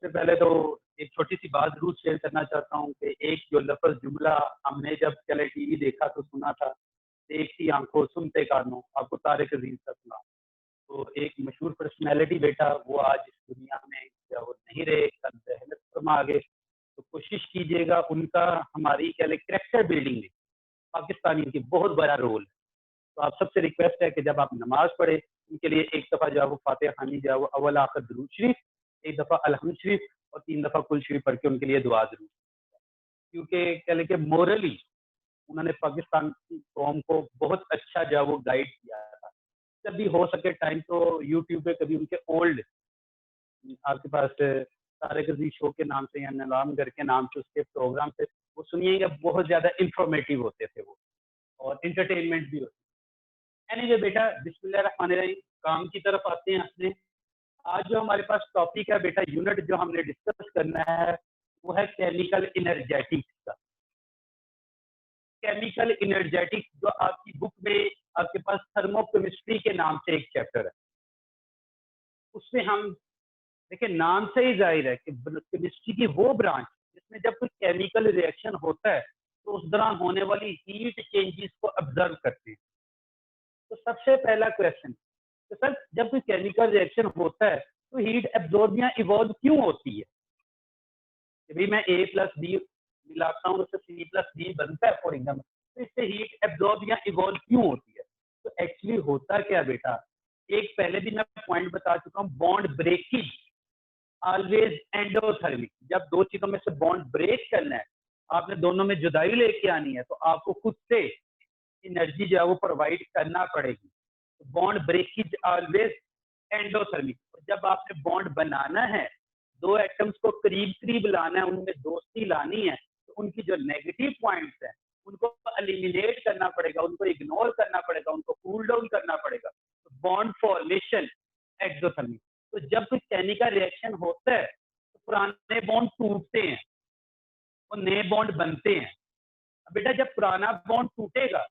सबसे पहले तो एक छोटी सी बात जरूर शेयर करना चाहता हूँ कि एक जो लफ्ज़ जुमला हमने जब चले टीवी देखा तो सुना था, देखती आंखों सुनते कानों, आपको तारिक अजीज का सुना। तो एक मशहूर पर्सनैलिटी बेटा वो आज इस दुनिया में क्या वो नहीं रहे, कल रहमत फरमा आगे। तो कोशिश कीजिएगा उनका हमारी क्या कैरेक्टर बिल्डिंग में पाकिस्तानी की बहुत बड़ा रोल है। तो आप सबसे रिक्वेस्ट है कि जब आप नमाज पढ़े उनके लिए एक दफ़ा जो है वो फातिहा खानी जो है वो अव्वल आखिर दुरूद शरीफ, एक दफ़ा अलहम्द शरीफ और 3 दफ़ा कुल शरीफ पढ़ के उनके लिए दुआ ज़रूर, क्योंकि कह लें कि मोरली उन्होंने पाकिस्तान की कौम को बहुत अच्छा जो है वो गाइड किया था। जब भी हो सके टाइम तो यूट्यूब पे कभी उनके ओल्ड आपके पास तारिक अजीज शो के नाम से या नीलामगर के नाम से उसके प्रोग्राम से वो सुनिएगा, बहुत ज़्यादा इंफॉर्मेटिव होते थे वो और इंटरटेनमेंट भी होती। एनीवे बेटा बिस्मिल्लाहिर्रहमानिर्रहीम, काम की तरफ आते हैं अपने। आज जो हमारे पास टॉपिक है बेटा, यूनिट जो हमने डिस्कस करना है वो है केमिकल इनर्जेटिक्स का। केमिकल इनर्जेटिक्स जो आपकी बुक में आपके पास थर्मोकेमिस्ट्री के नाम से एक चैप्टर है, उसमें हम देखिए नाम से ही जाहिर है कि केमिस्ट्री की वो ब्रांच जिसमें जब कोई केमिकल रिएक्शन होता है तो उस दौरान होने वाली हीट चेंजेस को ऑब्जर्व करते हैं। तो सबसे पहला क्वेश्चन, तो सर जब कोई केमिकल रिएक्शन होता है तो हीट एब्जॉर्ब या इवॉल्व क्यों होती है? कि भाई मैं ए प्लस बी मिलाता हूँ उससे सी प्लस डी बनता है फॉर एग्जाम्पल, तो इससे हीट एब्जॉर्ब या इवॉल्व क्यों होती है? तो एक्चुअली होता क्या बेटा, एक पहले भी मैं पॉइंट बता चुका हूँ, बॉन्ड ब्रेकिंग ऑलवेज एंडोथर्मिक। जब दो चीजों में से बॉन्ड ब्रेक करना है, आपने दोनों में जुदाई लेके आनी है, तो आपको खुद से एनर्जी जो है वो प्रोवाइड करना पड़ेगी। Bond breakage always endothermic. जब आपने बॉन्ड बनाना है, दो एटम्स को करीब करीब लाना है, उनमें दोस्ती लानी है, तो उनकी जो नेगेटिव पॉइंट्स हैं उनको एलिमिनेट करना पड़ेगा, उनको इग्नोर करना पड़ेगा, उनको कूल डाउन करना पड़ेगा। तो बॉन्ड फॉर्मेशन एक्सोथर्मिक। तो जब कोई केमिकल रिएक्शन होता है तो पुराने बॉन्ड टूटते हैं और नए बॉन्ड बनते हैं। अब बेटा जब पुराना बॉन्ड टूटेगा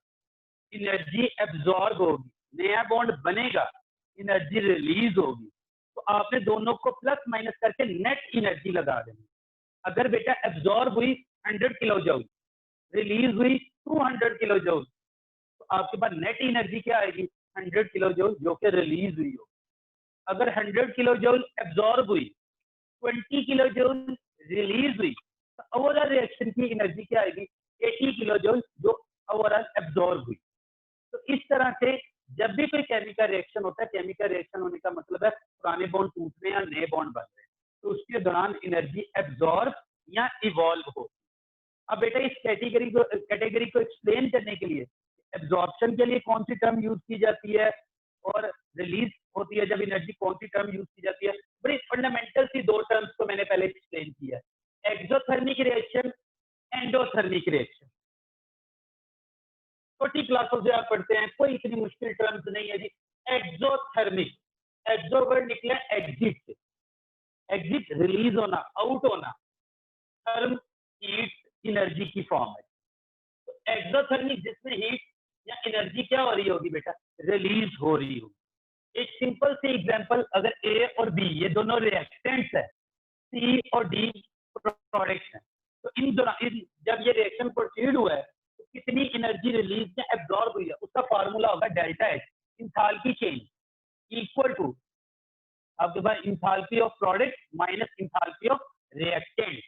एनर्जी एब्जॉर्ब होगी, नया बॉन्ड बनेगा, एनर्जी रिलीज होगी। तो आपने दोनों को प्लस माइनस करके नेट एनर्जी लगा देनी। अगर बेटा एब्जॉर्ब हुई 100 किलो जूल, रिलीज हुई 200 किलो जूल, तो आपके पास नेट एनर्जी क्या आएगी? 100 किलो जूल जो कि रिलीज हुई हो। अगर 100 किलो जूल एब्जॉर्ब हुई, 20 किलो जूल रिलीज हुई, तो ओवरऑल रिएक्शन की एनर्जी क्या आएगी? 80 किलो जूल जो ओवरऑल एब्जॉर्ब हुई। तो इस तरह से जब भी कोई केमिकल रिएक्शन होता है, केमिकल रिएक्शन होने का मतलब है पुराने बॉन्ड टूटने या नए बॉन्ड बन रहे हैं, तो उसके दौरान एनर्जी एब्जॉर्ब या इवॉल्व हो। अब बेटा इस कैटेगरी को एक्सप्लेन करने के लिए एब्जॉर्प्शन के लिए कौन सी टर्म यूज की जाती है और रिलीज होती है जब एनर्जी कौन सी टर्म यूज की जाती है, बड़ी फंडामेंटल सी दो टर्म्स को मैंने पहले एक्सप्लेन किया है, एक्सोथर्मिक रिएक्शन, एंडोथर्मिक रिएक्शन। छोटी क्लासों से आप पढ़ते हैं, कोई इतनी मुश्किल टर्म्स नहीं है जी। एक्सोथर्मिक, एक्सो वर्ड निकला एग्जिट से, एग्जिट रिलीज होना, आउट होना, थर्म हीट एनर्जी की फॉर्म है। तो एक्सोथर्मिक जिसमें हीट या एनर्जी क्या हो रही होगी बेटा? रिलीज हो रही होगी। एक सिंपल सी एग्जांपल, अगर ए और बी ये दोनों रिएक्टेंट्स है, सी और डी प्रोडक्ट्स हैं, तो इन दौरान जब ये रिएक्शन प्रोसीड हुआ है तो कितनी एनर्जी रिलीज या एब्जॉर्ब हुई है, उसका फार्मूला होगा delta H, enthalpy change, equal to आपके पास enthalpy of product minus enthalpy of reactant.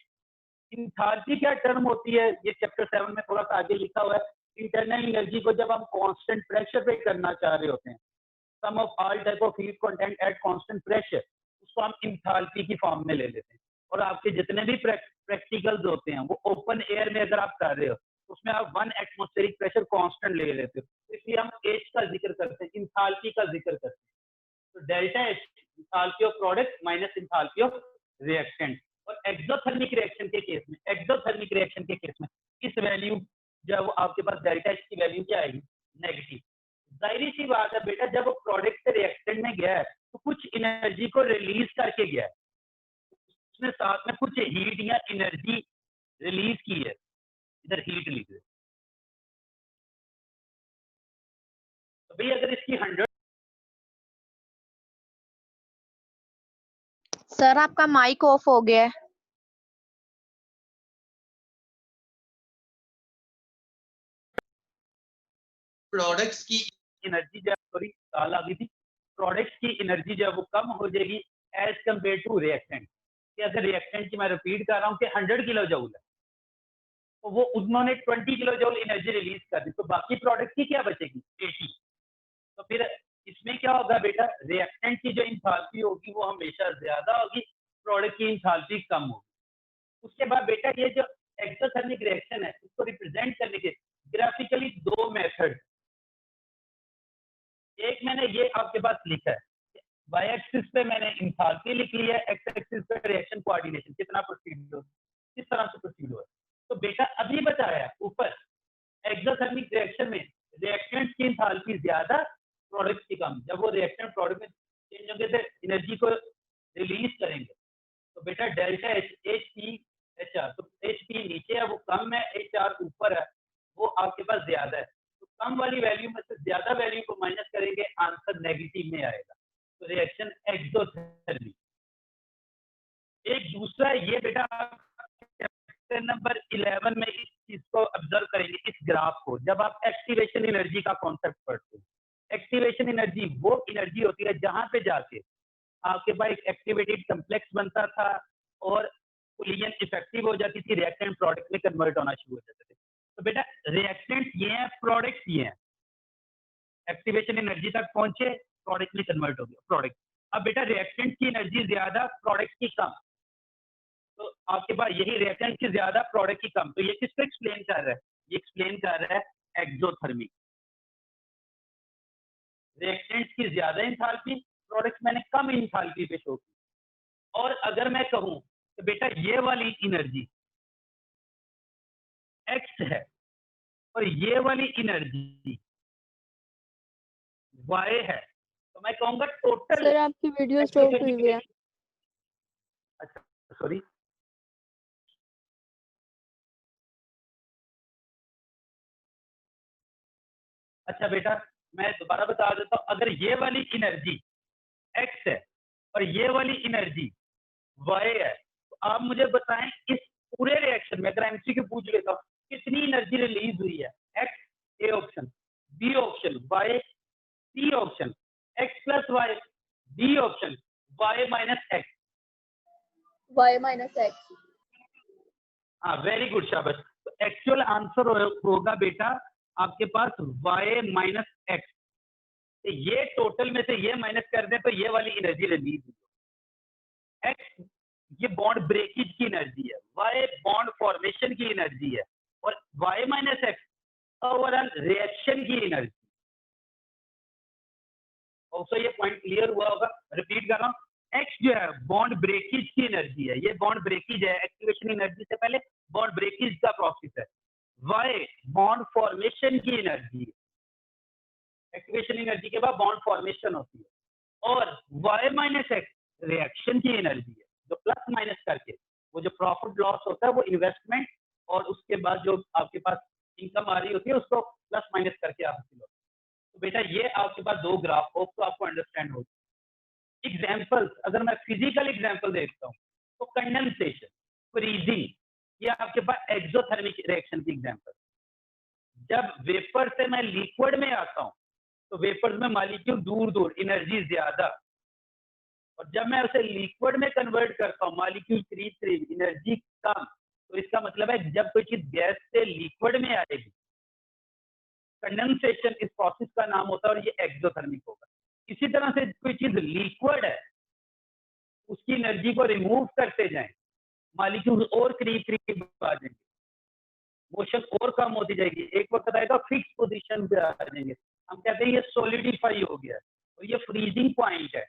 Enthalpy क्या टर्म होती है, ये चैप्टर 7 में थोड़ा सा आगे लिखा हुआ है। इंटरनल एनर्जी को जब हम कांस्टेंट प्रेशर पे करना चाह रहे होते हैं, sum of all type of heat content at constant pressure, उसको हम इंथाल्पी की फॉर्म में ले लेते हैं। और आपके जितने भी प्रैक्टिकल्स होते हैं वो ओपन एयर में अगर आप कर रहे हो उसमें आप 1 एटमॉस्फेरिक प्रेशर कांस्टेंट ले लेते हो, इसलिए हम एच का जिक्र करते हैं, इंथाल्पी का जिक्र करते हैं। तो delta H enthalpy of product minus enthalpy of reactant. और एक्सोथर्मिक रिएक्शन के केस में, एक्सोथर्मिक रिएक्शन के केस में इस वैल्यू जब आपके पास डेल्टा एच की वैल्यू क्या आएगी? नेगेटिव। जाहिर सी बात है बेटा, जब वो प्रोडक्ट से रिएक्टेंट में गया है तो कुछ एनर्जी को रिलीज करके गया है, उसने साथ में कुछ हीट या एनर्जी रिलीज की है। इधर हीट लिख दे तो भाई, अगर इसकी 100 सर आपका माइक ऑफ हो गया है। प्रोडक्ट्स की एनर्जी जब सॉरी काल आ गई थी, प्रोडक्ट्स की एनर्जी जब वो कम हो जाएगी एज कम्पेयर टू रिएक्टेंट, कि अगर रिएक्टेंट की मैं रिपीट कर रहा हूँ कि 100 किलो जूल है, तो वो उन्होंने 20 किलो जूल एनर्जी रिलीज कर दी, तो बाकी प्रोडक्ट की क्या बचेगी 80। तो फिर इसमें क्या होगा बेटा, रिएक्टेंट की जो इंथैल्पी होगी वो हमेशा ज्यादा होगी, प्रोडक्ट की इंथैल्पी कम होगी। उसके बाद बेटा ये जो एक्सोथर्मिक रिएक्शन है उसको रिप्रेजेंट करने के ग्राफिकली दो मेथड, एक मैंने ये आपके पास लिखा है, वाई एक्सिस पे मैंने इंथैल्पी लिख ली है, एक्स एक्सिस पे रिएक्शन कोऑर्डिनेशन कितना प्रोसीड हो, किस तरह से प्रोसीड हो। तो बेटा अभी बताया ऊपर एक्सोथर्मिक रिएक्शन में रिएक्टेंट की इंथैल्पी ज्यादा, प्रोडक्ट की कम। जब वो रिएक्टेंट प्रोडक्ट में चेंज होंगे तो एनर्जी को रिलीज करेंगे, तो बेटा delta H P H R, तो एच पी नीचे है वो कम है, एच आर ऊपर है वो आपके पास ज्यादा है, तो कम वाली वैल्यू में से ज्यादा वैल्यू को माइनस करेंगे, आंसर नेगेटिव में आएगा, तो रिएक्शन एक्सोथर्मिक। एक दूसरा ये बेटा चैप्टर नंबर 11 में इस चीज को ऑब्जर्व करेंगे, इस ग्राफ को, जब आप एक्टिवेशन एनर्जी का कॉन्सेप्ट पढ़ते हो। एक्टिवेशन एनर्जी वो एनर्जी होती है जहां पे जाके आपके पास एक एक्टिवेटेड कम्प्लेक्स बनता था और कोलिजन इफेक्टिव हो जाती थी, रिएक्टेंट प्रोडक्ट में कन्वर्ट होना शुरू हो जाते थे। तो बेटा रिएक्टेंट ये है, प्रोडक्ट ये है, एक्टिवेशन एनर्जी तक पहुंचे, प्रोडक्ट में कन्वर्ट हो गया प्रोडक्ट। अब बेटा रिएक्टेंट की एनर्जी ज्यादा, प्रोडक्ट की कम, तो आपके पास यही रिएक्टेंट की ज्यादा, प्रोडक्ट की कम, तो ये किसको एक्सप्लेन कर रहा है, ये एक्सप्लेन कर रहा है एक्सोथर्मिक। रिएक्टेंट की ज्यादा इंथैल्पी, प्रोडक्ट मैंने कम इंथैल्पी पे शो की। और अगर मैं कहूं तो बेटा ये वाली एनर्जी एक्स है और ये वाली एनर्जी वाई है, तो मैं कहूंगा टोटल। सर आपकी वीडियो स्टॉप हुई है। अच्छा सॉरी, अच्छा बेटा मैं दोबारा बता देता हूं, अगर ये वाली एनर्जी एक्स है और ये वाली एनर्जी वाई है, तो आप मुझे बताएं इस पूरे रिएक्शन में, अगर एमसीक्यू पूछ लेता हूं कितनी एनर्जी रिलीज हुई है, X A option, B option, Y C option, X plus Y, D option, Y minus X. y minus X. हाँ वेरी गुड शाबाश। तो एक्चुअल आंसर होगा बेटा आपके पास y माइनस एक्स, ये टोटल में से ये माइनस कर दें तो ये वाली एनर्जी रिलीज हुई। एक्स ये बॉन्ड ब्रेकेज की एनर्जी है, y बॉन्ड फॉर्मेशन की एनर्जी है, और y minus X overall reaction की एनर्जी। ऑल्सो ये पॉइंट क्लियर हुआ होगा, रिपीट कर रहा हूँ, एक्स जो है बॉन्ड ब्रेकेज की एनर्जी है, ये बॉन्ड ब्रेकेज है, एक्टिवेशन एनर्जी से पहले बॉन्ड ब्रेकेज का प्रोसेस है। वाई बॉन्ड फॉर्मेशन की एनर्जी है, एक्टिवेशन एनर्जी के बाद बॉन्ड फॉर्मेशन होती है, और वाई माइनस एक्स रिएक्शन की एनर्जी है, जो प्लस माइनस करके वो जो प्रॉफिट लॉस होता है वो इन्वेस्टमेंट और उसके बाद जो आपके पास इनकम आ रही होती है उसको प्लस माइनस करके आप हासिल होता है। तो बेटा ये आपके पास दो ग्राफ हो तो आपको अंडरस्टैंड हो। एग्जाम्पल्स अगर मैं फिजिकल एग्जाम्पल देखता हूँ तो कंडेंसेशन, फ्रीजिंग, ये आपके पास एक्सोथर्मिक रिएक्शन की एग्जाम्पल। जब वेपर से मैं लिक्विड में आता हूँ तो वेपर्स में मॉलिक्यूल दूर दूर, एनर्जी ज्यादा, और जब मैं उसे लिक्विड में कन्वर्ट करता हूँ मॉलिक्यूल करीब करीब, एनर्जी कम। तो इसका मतलब है जब कोई चीज गैस से लिक्विड में आएगी, कंडेंसेशन इस प्रोसेस का नाम होता है, और ये एक्सोथर्मिक होगा। इसी तरह से कोई चीज लिक्विड है उसकी एनर्जी को रिमूव करते जाएं, मॉलिक्यूल और करीब करीब आ जाएंगे, मोशन और कम होती जाएगी, एक वक्त आएगा फिक्स पोजीशन पे आ जाएंगे, हम कहते हैं ये सॉलिडिफाई हो गया, और ये फ्रीजिंग पॉइंट है।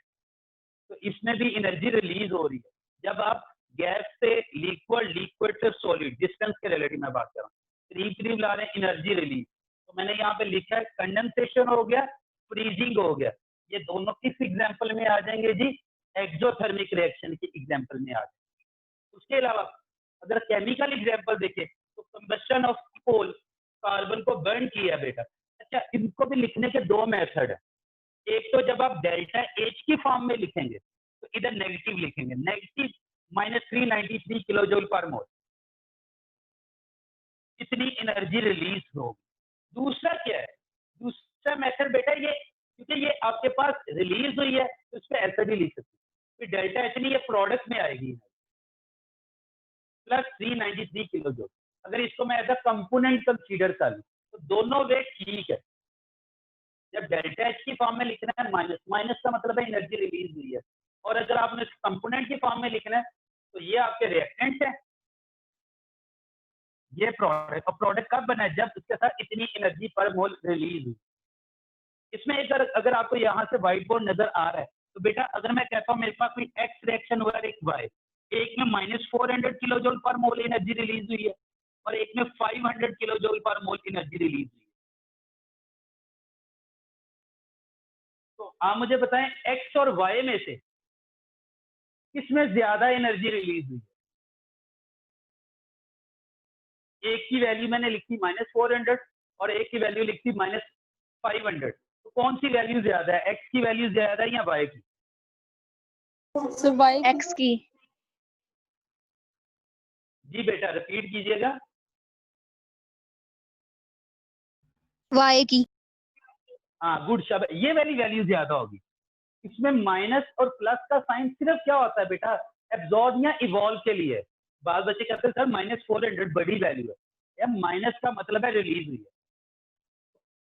तो इसमें भी एनर्जी रिलीज हो रही है जब आप गैस से लिक्विड, लिक्विड से सॉलिड, डिस्टेंस के रिलेटिव में बात कर रहा हूँ, करीब करीब ला रहे हैं एनर्जी रिलीज। तो मैंने यहाँ पे लिखा है कंडेंसेशन हो गया, फ्रीजिंग हो गया, ये दोनों किस एग्जाम्पल में आ जाएंगे जी, एक्सोथर्मिक रिएक्शन की एग्जाम्पल में आ जाएंगे। उसके अलावा अगर केमिकल एग्जाम्पल देखें तो कंबशन ऑफ कोल, कार्बन को बर्न किया बेटा। अच्छा इनको भी लिखने के दो मेथड है, एक तो जब आप डेल्टा एच की फॉर्म में लिखेंगे तो इधर नेगेटिव लिखेंगे, नेगेटिव -393 किलो जूल पर मोल, इतनी एनर्जी रिलीज होगी। दूसरा क्या है, दूसरा मेथड बेटा ये, क्योंकि ये आपके पास रिलीज हुई है तो इस पे ऐसा भी लिख सकते हैं कि डेल्टा एच ये प्रोडक्ट में आएगी प्लस 393 किलो जूल। अगर इसको मैं एज अ कंपोनेंट कंसीडर कर लूं तो दोनों वे ठीक है। जब डेल्टा एच की फॉर्म में लिखना है माइनस, माइनस का मतलब है एनर्जी रिलीज हुई है, और अगर आपने कंपोनेंट की फॉर्म में लिखना है तो ये आपके रिएक्टेंट है, ये प्रोडक्ट, और प्रोडक्ट कब बना है, जब उसके साथ इतनी एनर्जी पर मोल रिलीज हुई। इसमें एक अगर आपको यहाँ से व्हाइट बोर्ड नजर आ रहा है तो बेटा अगर मैं कहता हूँ मेरे पास कोई एक्स रिएक्शन हुआ है, एक वाई, एक में -400 किलो जूल पर मोल एनर्जी रिलीज हुई है और एक में 500 किलो जूल पर मोल एनर्जी रिलीज हुई है। तो आप मुझे बताएं एक्स और वाई में से किसमें ज्यादा एनर्जी रिलीज हुई है? एक की वैल्यू मैंने लिखी -400 और एक की वैल्यू लिखी -500, तो कौन सी वैल्यू ज्यादा है, एक्स की वैल्यू ज्यादा है या वाई की? एक्स की। जी बेटा रिपीट कीजिएगा। वाई की। हाँ गुड शब्द, ये वाली वैल्यू ज्यादा होगी। इसमें माइनस और प्लस का साइन सिर्फ क्या होता है बेटा, एब्जॉर्ब या इवॉल्व के लिए। बाल बच्चे कहते हैं सर -400 बड़ी वैल्यू है, या माइनस का मतलब है रिलीज हुई है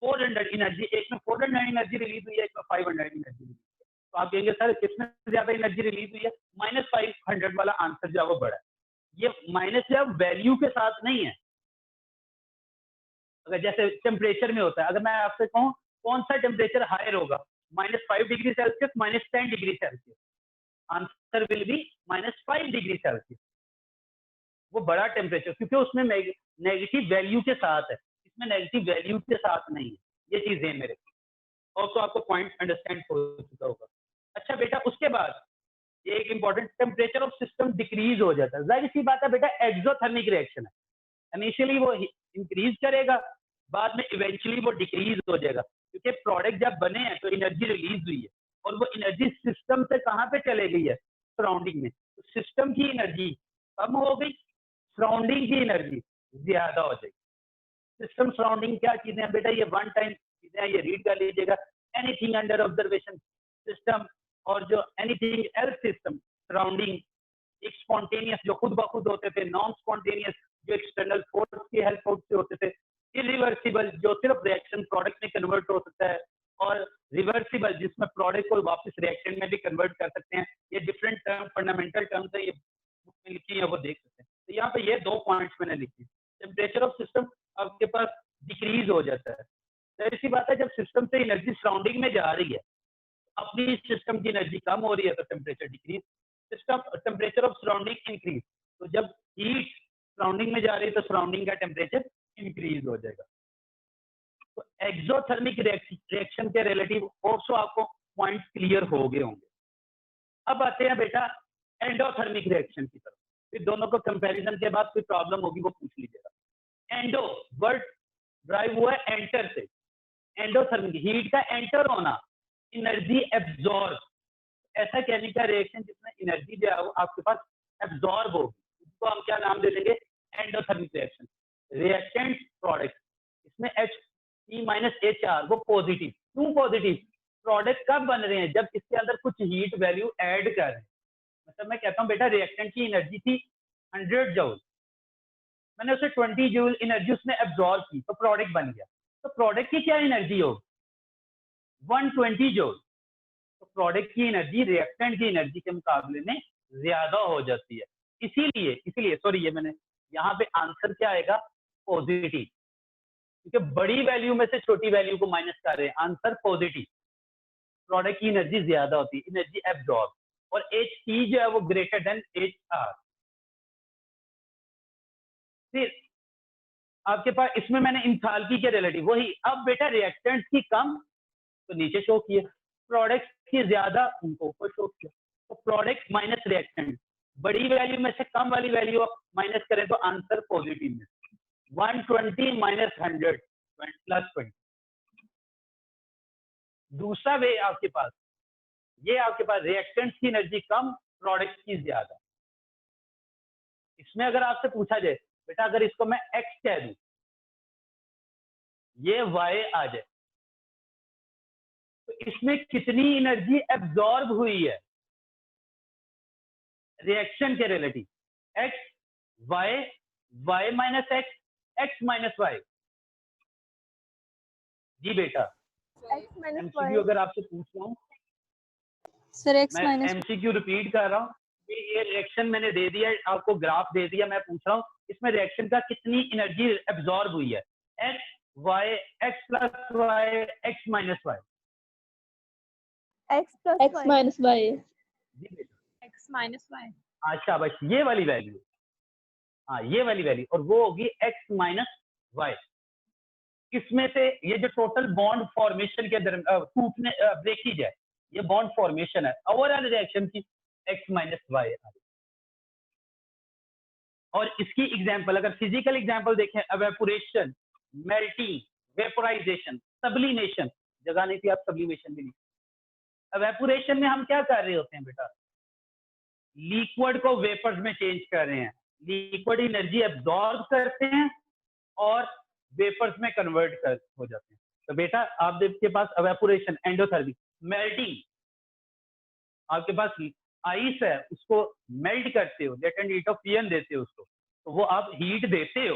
400 एनर्जी, एक में 400 एनर्जी रिलीज हुई है, एक में 500 एनर्जी रिलीज हुई है। तो आप कहेंगे सर किसमें ज्यादा एनर्जी रिलीज हुई है, -500 वाला आंसर जो है वो बड़ा है। ये माइनस जो है वैल्यू के साथ नहीं है। अगर जैसे टेम्परेचर में होता है, अगर मैं आपसे कहूँ कौन सा टेम्परेचर हायर होगा, -5 degree Celsius, -10 degree Celsius, answer will be -5 degree Celsius. वो बड़ा टेम्परेचर, क्योंकि उसमें नेगेटिव वैल्यू के साथ है, इसमें नेगेटिव वैल्यू के साथ नहीं है। ये चीज है मेरे, और तो आपको पॉइंट अंडरस्टैंड हो चुका होगा। अच्छा बेटा उसके बाद ये एक important, temperature of system decrease हो जाता है। जाहिर सी बात है बेटा एक्सोथर्मिक रिएक्शन है, इनिशियली वो इंक्रीज करेगा, बाद में इवेंचुअली वो डिक्रीज हो जाएगा, क्योंकि प्रोडक्ट जब बने हैं तो एनर्जी रिलीज हुई है और वो एनर्जी सिस्टम से कहाँ पे चले गई है, सराउंडिंग में। तो सिस्टम की एनर्जी कम हो गई, सराउंडिंग की एनर्जी ज्यादा हो जाएगी। सिस्टम सराउंडिंग क्या चीजें हैं बेटा, ये वन टाइम चीजें हैं, ये रीड कर लीजिएगा। एनीथिंग अंडर ऑब्जर्वेशन सिस्टम, और जो एनीथिंग एल्स सिस्टम सराउंडिंग, एक स्पॉन्टेनियस जो खुद ब खुद होते थे, नॉन स्पॉन्टेनियस जो एक्सटर्नल फोर्स की हेल्प से होते थे, इरिवर्सिबल जो सिर्फ रिएक्शन प्रोडक्ट में कन्वर्ट हो सकता है, और रिवर्सिबल जिसमें प्रोडक्ट को वापस रिएक्शन में भी कन्वर्ट कर सकते हैं। ये डिफरेंट टर्म, फंडामेंटल टर्म्स है, ये बुक में लिखी है, वो देख सकते हैं। तो यहाँ पे ये 2 पॉइंट्स मैंने लिखे। टेम्परेचर ऑफ सिस्टम आपके पास डिक्रीज हो जाता है, जाहिर सी बात है जब सिस्टम से एनर्जी सराउंडिंग में जा रही है, अपनी सिस्टम की एनर्जी कम हो रही है तो temperature decrease, system temperature of surrounding increase. तो जब हीट सराउंडिंग में जा रही है तो सराउंडिंग का टेम्परेचर इंक्रीज हो जाएगा। तो एक्सोथर्मिक रिएक्शन के रिलेटिव ऑल्सो आपको पॉइंट क्लियर हो गए होंगे। अब आते हैं बेटा एंडोथर्मिक रिएक्शन की तरफ, फिर दोनों को कंपैरिजन के बाद कोई प्रॉब्लम होगी वो पूछ लीजिएगा। एंडो वर्ड ड्राइव हुआ है एंटर से, एंडोथर्मिक हीट का एंटर होना, एनर्जी एब्जॉर्ब, ऐसा कहने का रिएक्शन जिसमें एनर्जी जो है वो आपके पास एब्जॉर्ब होगी, उसको हम क्या नाम दे देंगे, एंडोथर्मिक रिएक्शन। रिएक्टेंट प्रोडक्ट, इसमें H3 - HR वो पॉजिटिव, क्यों पॉजिटिव, प्रोडक्ट कब बन रहे हैं, जब इसके अंदर कुछ हीट वैल्यू ऐड कर रहे हैं। मतलब मैं कहता हूँ बेटा रिएक्टेंट की एनर्जी थी 100 जूल, मैंने उसे 20 जूल एनर्जी उसने एब्जॉर्ब की तो प्रोडक्ट बन गया। तो प्रोडक्ट की क्या एनर्जी होगी, 120 जूल। तो प्रोडक्ट की एनर्जी रिएक्टेंट की एनर्जी के मुकाबले में ज्यादा हो जाती है। इसीलिए सॉरी, ये मैंने यहाँ पे आंसर क्या आएगा, पॉजिटिव, क्योंकि बड़ी वैल्यू में से छोटी वैल्यू को माइनस कर रहे हैं, आंसर पॉजिटिव। प्रोडक्ट की एनर्जी ज्यादा होती है, एनर्जी एब्जॉर्ब, और H जो है वो ग्रेटर देन HR। फिर आपके पास इसमें मैंने इंथाल्पी के रिलेटिव वही, अब बेटा रिएक्टेंट्स की कम तो नीचे शो किया, प्रोडक्ट की ज्यादा उनको ऊपर शो किया। तो प्रोडक्ट माइनस रिएक्टेंट, बड़ी वैल्यू में से कम वाली वैल्यू आप माइनस करें तो आंसर पॉजिटिव में, 120 - 100 +20। दूसरा वे आपके पास ये आपके पास रिएक्टेंट्स की एनर्जी कम, प्रोडक्ट की ज्यादा। इसमें अगर आपसे पूछा जाए बेटा अगर इसको मैं x कह दूं, ये y आ जाए, तो इसमें कितनी एनर्जी एब्जॉर्ब हुई है रिएक्शन के relative? x y y minus x x minus y। जी बेटा, x माइनस एमसीक्यू अगर आपसे पूछ रहा हूँ, सर x मैं माइनस एमसीक्यू रिपीट कर रहा हूँ, ये रिएक्शन मैंने दे दिया, आपको ग्राफ दे दिया, मैं पूछ रहा हूँ इसमें रिएक्शन का कितनी एनर्जी एब्जॉर्ब हुई है? x y x plus y x minus y। x minus y। जी बेटा, x माइनस y। अच्छा बस ये वाली वैल्यू, हाँ ये वाली वैल्यू, और वो होगी x माइनस y। इसमें से ये जो टोटल बॉन्ड फॉर्मेशन के टूटने ब्रेकेज है, ये बॉन्ड फॉर्मेशन है ओवरऑल रिएक्शन की x माइनस y। और इसकी एग्जांपल अगर फिजिकल एग्जांपल देखें, एवेपोरेशन, मेल्टिंग, वेपोराइजेशन, सब्लिमेशन, जगह नहीं थी आप सब्लिमेशन भी नहीं। एवेपोरेशन में हम क्या कर रहे होते हैं बेटा? लिक्विड को वेपर्स में चेंज कर रहे हैं, लिक्विड एनर्जी एब्जॉर्ब करते हैं और वेपर्स में कन्वर्ट कर हो जाते हैं। तो बेटा आपके पास एवेपोरेशन, एंडोथर्मी, मेल्टिंग, आपके पास आइस है उसको मेल्ट करते हो, लेटेंट हीट ऑफ फ्यूजन देते हो उसको, तो वो आप हीट देते हो,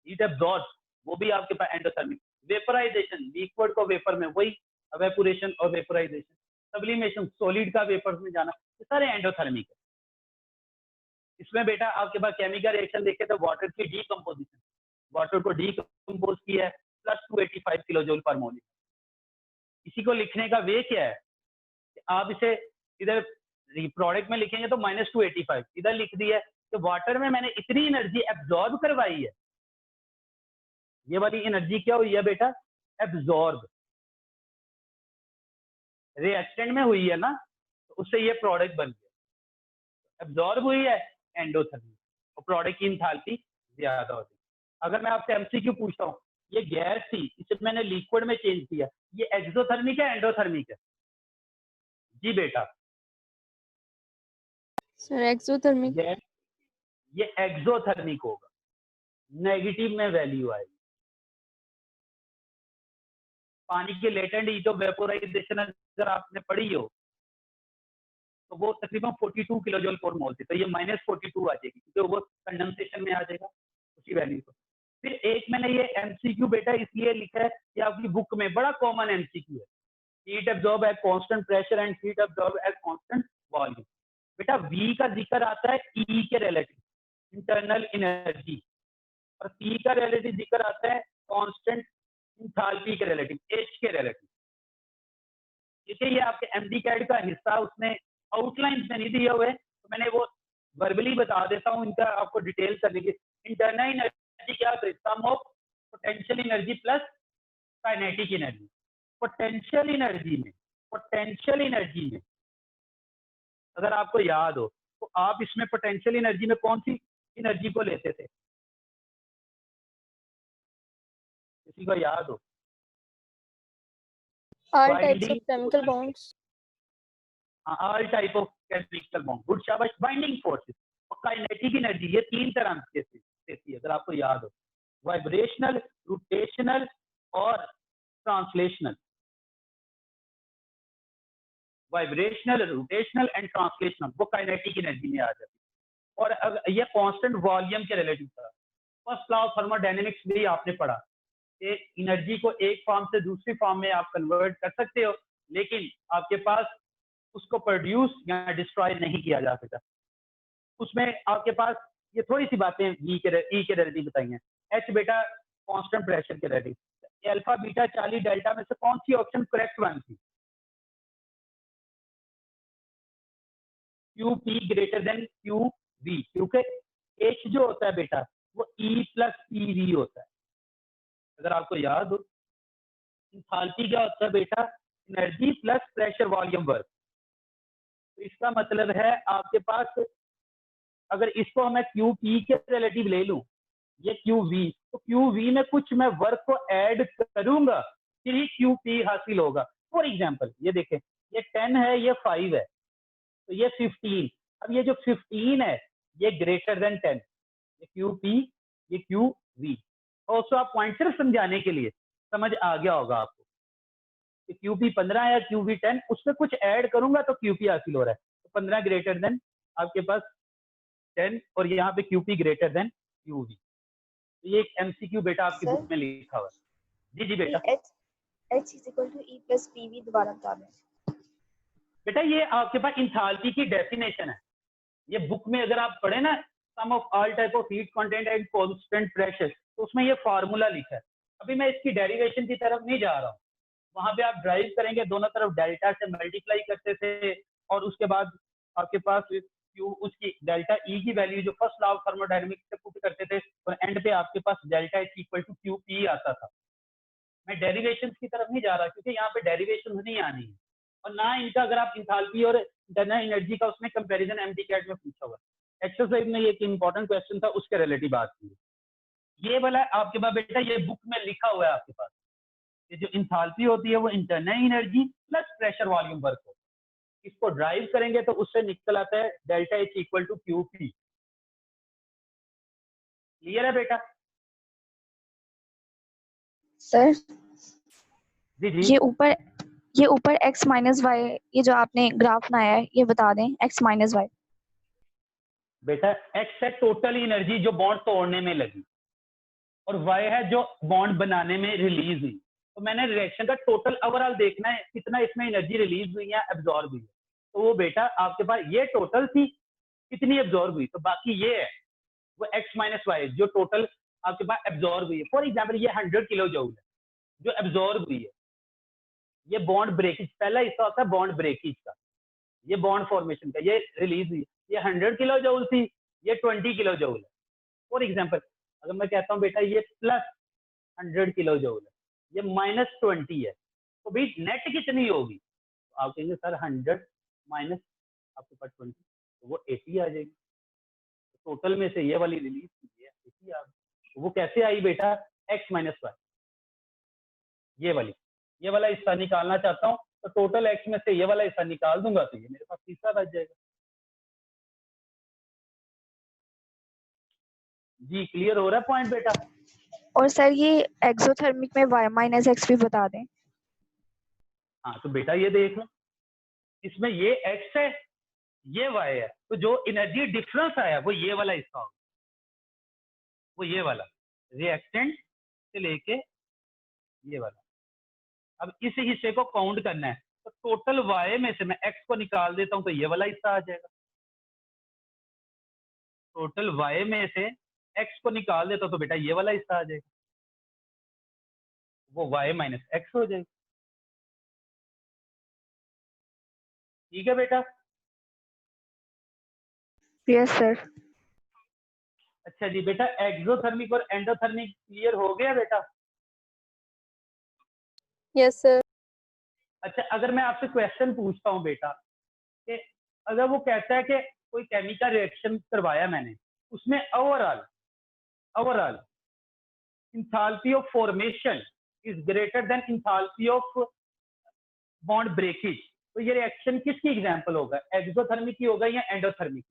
हीट एब्जॉर्ब, वो भी आपके पास एंडोथर्मिक। वेपराइजेशन, लिक्विड को वेपर में, वही एवेपोरेशन और वेपराइजेशन। सब्लिमेशन, सॉलिड का वेपर में जाना, ये सारे एंडोथर्मिक है। इसमें बेटा आपके पास केमिकल रिएक्शन देखे तो वाटर की डीकम्पोजिशन, वाटर को डीकम्पोज किया है प्लस 285 किलो जूल पर मोल। इसी को लिखने का वे क्या है कि आप इसे इधर प्रोडक्ट में लिखेंगे तो माइनस 285, इधर लिख दिया है कि वाटर में मैंने इतनी एनर्जी एब्जॉर्ब करवाई है। ये वाली एनर्जी क्या हुई है बेटा? एब्जॉर्ब, रिएक्टेंट में हुई है ना, तो उससे ये प्रोडक्ट बन गया। एब्जॉर्ब हुई है एंडोथर्मी, और प्रोडक्ट की इंथैल्पी ज्यादा होती है। अगर मैं आपसे एमसीक्यू पूछता हूँ, ये गैस थी, इसे मैंने लिक्विड में चेंज किया, ये एक्सोथर्मिक है एंडोथर्मिक है? जी बेटा, सर एक्सोथर्मिक। ये एक्सोथर्मिक होगा, नेगेटिव में वैल्यू आएगी। पानी के लेटेंट हीट ऑफ वेपोराइजेशन अगर आपने पढ़ी हो तो वो तकरीबन 42 किलो जूल पर मोल थी, तो ये माइनस 42 आ जाएगी क्योंकि वो कंडेंसेशन में आ जाएगा उसी वैल्यू को। फिर एक मैंने ये एमसीक्यू बेटा इसलिए लिखा है कि आपकी बुक में बड़ा कॉमन एमसीक्यू है, heat absorb eight constant pressure and heat absorb at constant volume. बेटा वी का जिक्र आता है ई के रिलेटिव, इंटरनल एनर्जी, और पी का रिलेटिव जिक्र आता है कांस्टेंट इंथैल्पी के रिलेटिव, एच के रिलेटिव। इसलिए ये आपके एमडी कैड का हिस्सा उसने आउटलाइन में नहीं दिए हुए, तो मैंने वो वर्बली बता देता हूँ इनका आपको डिटेल करने की। इंटरनल एनर्जी क्या है? Sum of potential energy plus kinetic energy. Potential energy में अगर आपको याद हो तो आप इसमें पोटेंशियल एनर्जी में कौन सी एनर्जी को लेते थे? किसी को याद हो? All types of chemical bonds. All type of chemical bond, good शाबाश। बाइंडिंग फोर्सेस और काइनेटिक एनर्जी, ये तीन तरह से देती है अगर आपको याद हो, वाइब्रेशनल, रोटेशनल और translational. Vibrational, rotational and translational वो काइनेटिक एनर्जी में आ जाती है। और ये कांस्टेंट वॉल्यूम के रिलेटिव था। फर्स्ट लॉ ऑफ थर्मोडायनेमिक्स भी आपने पढ़ा कि एनर्जी को एक फॉर्म से दूसरी फॉर्म में आप कन्वर्ट कर सकते हो, लेकिन आपके पास उसको प्रोड्यूस या डिस्ट्रॉय नहीं किया जा सकता। उसमें आपके पास ये थोड़ी सी बातें ई के रिलेटिव बताई हैं। एच बेटा कांस्टेंट प्रेशर के relative, alpha beta charlie delta में से कौन सी ऑप्शन करेक्ट वन थी? Q P greater than Q V, क्योंकि एच जो होता है बेटा वो ई प्लस पी वी होता है। अगर आपको याद हो, इंथैल्पी क्या होता है बेटा? Energy plus pressure volume work. तो इसका मतलब है आपके पास अगर इसको मैं क्यू पी के रिलेटिव ले लूं, ये क्यू वी, तो क्यू वी में कुछ मैं वर्क को ऐड करूंगा फिर ही क्यू पी हासिल होगा। फॉर एग्जाम्पल ये देखें, ये 10 है, ये 5 है, तो ये 15। अब ये जो 15 है ये ग्रेटर देन 10, ये क्यू पी, ये क्यू वी। और उसको आप पॉइंट सिर्फ समझाने के लिए समझ आ गया होगा आपको कि क्यू पी 15 है या क्यू वी 10, उसमें कुछ ऐड करूंगा तो क्यू पी हासिल हो रहा है। तो 15 ग्रेटर देन आपके पास 10 और यहाँ पे Q P greater than Q V. तो ये एक एमसीक्यू बेटा आपकी सर, बुक में लिखा हुआ है। जी जी बेटा। H is equal to E plus PV दोबारा बता दें। बेटा ये आपके पास इंथाल्पी की डेफिनेशन है, ये बुक में अगर आप पढ़े ना, sum of all type of heat content and constant pressure, तो उसमें ये फार्मूला लिखा है। अभी मैं इसकी डेरिवेशन की तरफ नहीं जा रहा हूँ, वहां पे आप ड्राइव करेंगे, दोनों तरफ डेल्टा से मल्टीप्लाई करते थे और उसके बाद आपके पास क्यू उसकी डेल्टा ई की वैल्यू जो फर्स्ट लॉ ऑफ थर्मोडायनामिक्स से पुट करते थे और एंड पे आपके पास delta is equal to Q P आता था। मैं डेरिवेशन की तरफ नहीं जा रहा क्योंकि यहाँ पे डेरिवेशन नहीं आनी है और ना इनका अगर आप इंथाल्पी और इंटरनल एनर्जी का उसमें कंपैरिजन एमडी कैट में पूछा हुआ है। एक्सरसाइज में ये एक इंपॉर्टेंट क्वेश्चन था, उसके रिलेटिव बात की। ये वाला आपके पास बेटा ये बुक में लिखा हुआ है आपके पास, ये जो इंथाल्पी होती है वो internal energy plus pressure volume work होता है। इसको ड्राइव करेंगे तो उससे निकल आता है delta H equal to Q P. Clear है बेटा? सर, जी जी। ये ऊपर x माइनस वाई, ये जो आपने ग्राफ बनाया है ये बता दें, x माइनस वाई। बेटा एक्स है टोटल एनर्जी जो बॉन्ड तोड़ने में लगी और वाई है जो बॉन्ड बनाने में रिलीज हुई। तो मैंने रिएक्शन का टोटल ओवरऑल देखना है कितना इसमें एनर्जी रिलीज हुई या एब्जॉर्ब हुई है। तो वो बेटा आपके पास ये टोटल थी, कितनी एब्जॉर्ब हुई, तो बाकी ये है वो एक्स माइनस वाई जो टोटल आपके पास एब्जॉर्ब हुई है। फॉर एग्जाम्पल ये 100 किलो जूल है जो एब्जॉर्ब हुई है। ये बॉन्ड ब्रेकेज पहला हिस्सा होता है बॉन्ड ब्रेकेज का, ये बॉन्ड फॉर्मेशन का, ये रिलीज हुई। ये 100 किलो जूल थी, ये 20 किलो जूल है। फॉर एग्जाम्पल अगर मैं कहता हूँ बेटा ये प्लस 100 किलो जूल है, ये माइनस 20 है, तो भाई नेट कितनी होगी? तो आप कहेंगे सर 100 माइनस आपके पास 20, तो वो 80 आ जाएगी। तो टोटल में से ये वाली रिलीज कीजिए 80 आ गई। तो वो कैसे आई बेटा? एक्स माइनस वाई, ये वाला हिस्सा निकालना चाहता हूँ तो टोटल एक्स में से ये वाला हिस्सा निकाल दूंगा तो ये मेरे पास तीसरा बच जाएगा। जी क्लियर हो रहा है पॉइंट बेटा? और सर ये एक्सोथर्मिक में y माइनस एक्स भी बता दें। हाँ तो बेटा ये देख लो, इसमें ये x है ये y है, तो जो एनर्जी डिफरेंस आया वो ये वाला हिस्सा होगा, वो ये वाला रिएक्टेंट से लेके ये वाला। अब इस हिस्से को काउंट करना है तो टोटल y में से मैं x को निकाल देता हूं तो ये वाला हिस्सा आ जाएगा। टोटल y में से x को निकाल देता हूं तो बेटा ये वाला हिस्सा आ जाएगा, वो y माइनस एक्स हो जाएगा। ठीक है बेटा? Yes sir. अच्छा जी बेटा, एक्सोथर्मिक और एंडोथर्मिक क्लियर हो गया बेटा? Yes, sir. अच्छा अगर मैं आपसे क्वेश्चन पूछता हूँ बेटा कि अगर वो कहता है कि कोई केमिकल रिएक्शन करवाया मैंने, उसमें overall enthalpy of formation is greater then enthalpy of bond breakage, तो ये रिएक्शन किसकी एग्जांपल होगा? एक्सोथर्मिक की होगा या एंडोथर्मिक?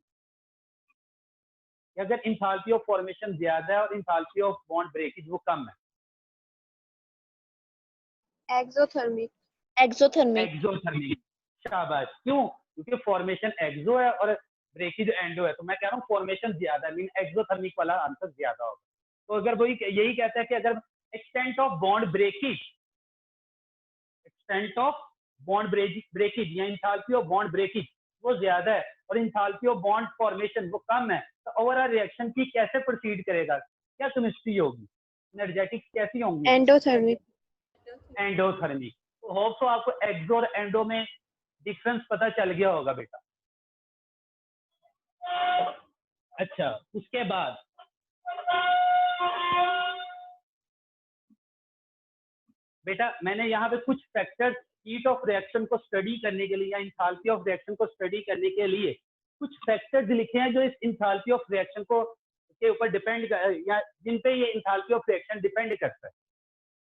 अगर इंथाल्पी ऑफ फॉर्मेशन ज्यादा है और इंथाल्पी ऑफ बॉन्ड ब्रेकेज वो कम है? Exothermic. एक्सोथर्मिक। शाबाश। क्यों? क्योंकि फॉर्मेशन एक्सो है और ब्रेकेज एंडो है, तो मैं कह रहा हूँ फॉर्मेशन ज्यादा है, मीन एक्सोथर्मिक वाला आंसर ज्यादा होगा। तो अगर वही यही कहता है कि अगर एक्सटेंट ऑफ बॉन्ड ब्रेकेज या इंथाल्पी ऑफ बॉन्ड ब्रेकेज वो ज्यादा है और इंथाल्पी ऑफ बॉन्ड फॉर्मेशन वो कम है, तो ओवरऑल रिएक्शन की कैसे प्रोसीड करेगा? क्या केमिस्ट्री होगी? एनर्जेटिक्स कैसी होंगी? Endothermic. एंडोथर्मिक। तो होप सो आपको एक्सो और एंडो में डिफरेंस पता चल गया होगा बेटा। अच्छा उसके बाद बेटा मैंने यहाँ पे कुछ फैक्टर्स हीट ऑफ रिएक्शन को स्टडी करने के लिए या इंथाल्पी ऑफ रिएक्शन को स्टडी करने के लिए कुछ फैक्टर्स लिखे हैं जो इस इंथाल्पी ऑफ रिएक्शन को के ऊपर डिपेंड या जिन पे ये इंथाल्पी ऑफ रिएक्शन डिपेंड करता है।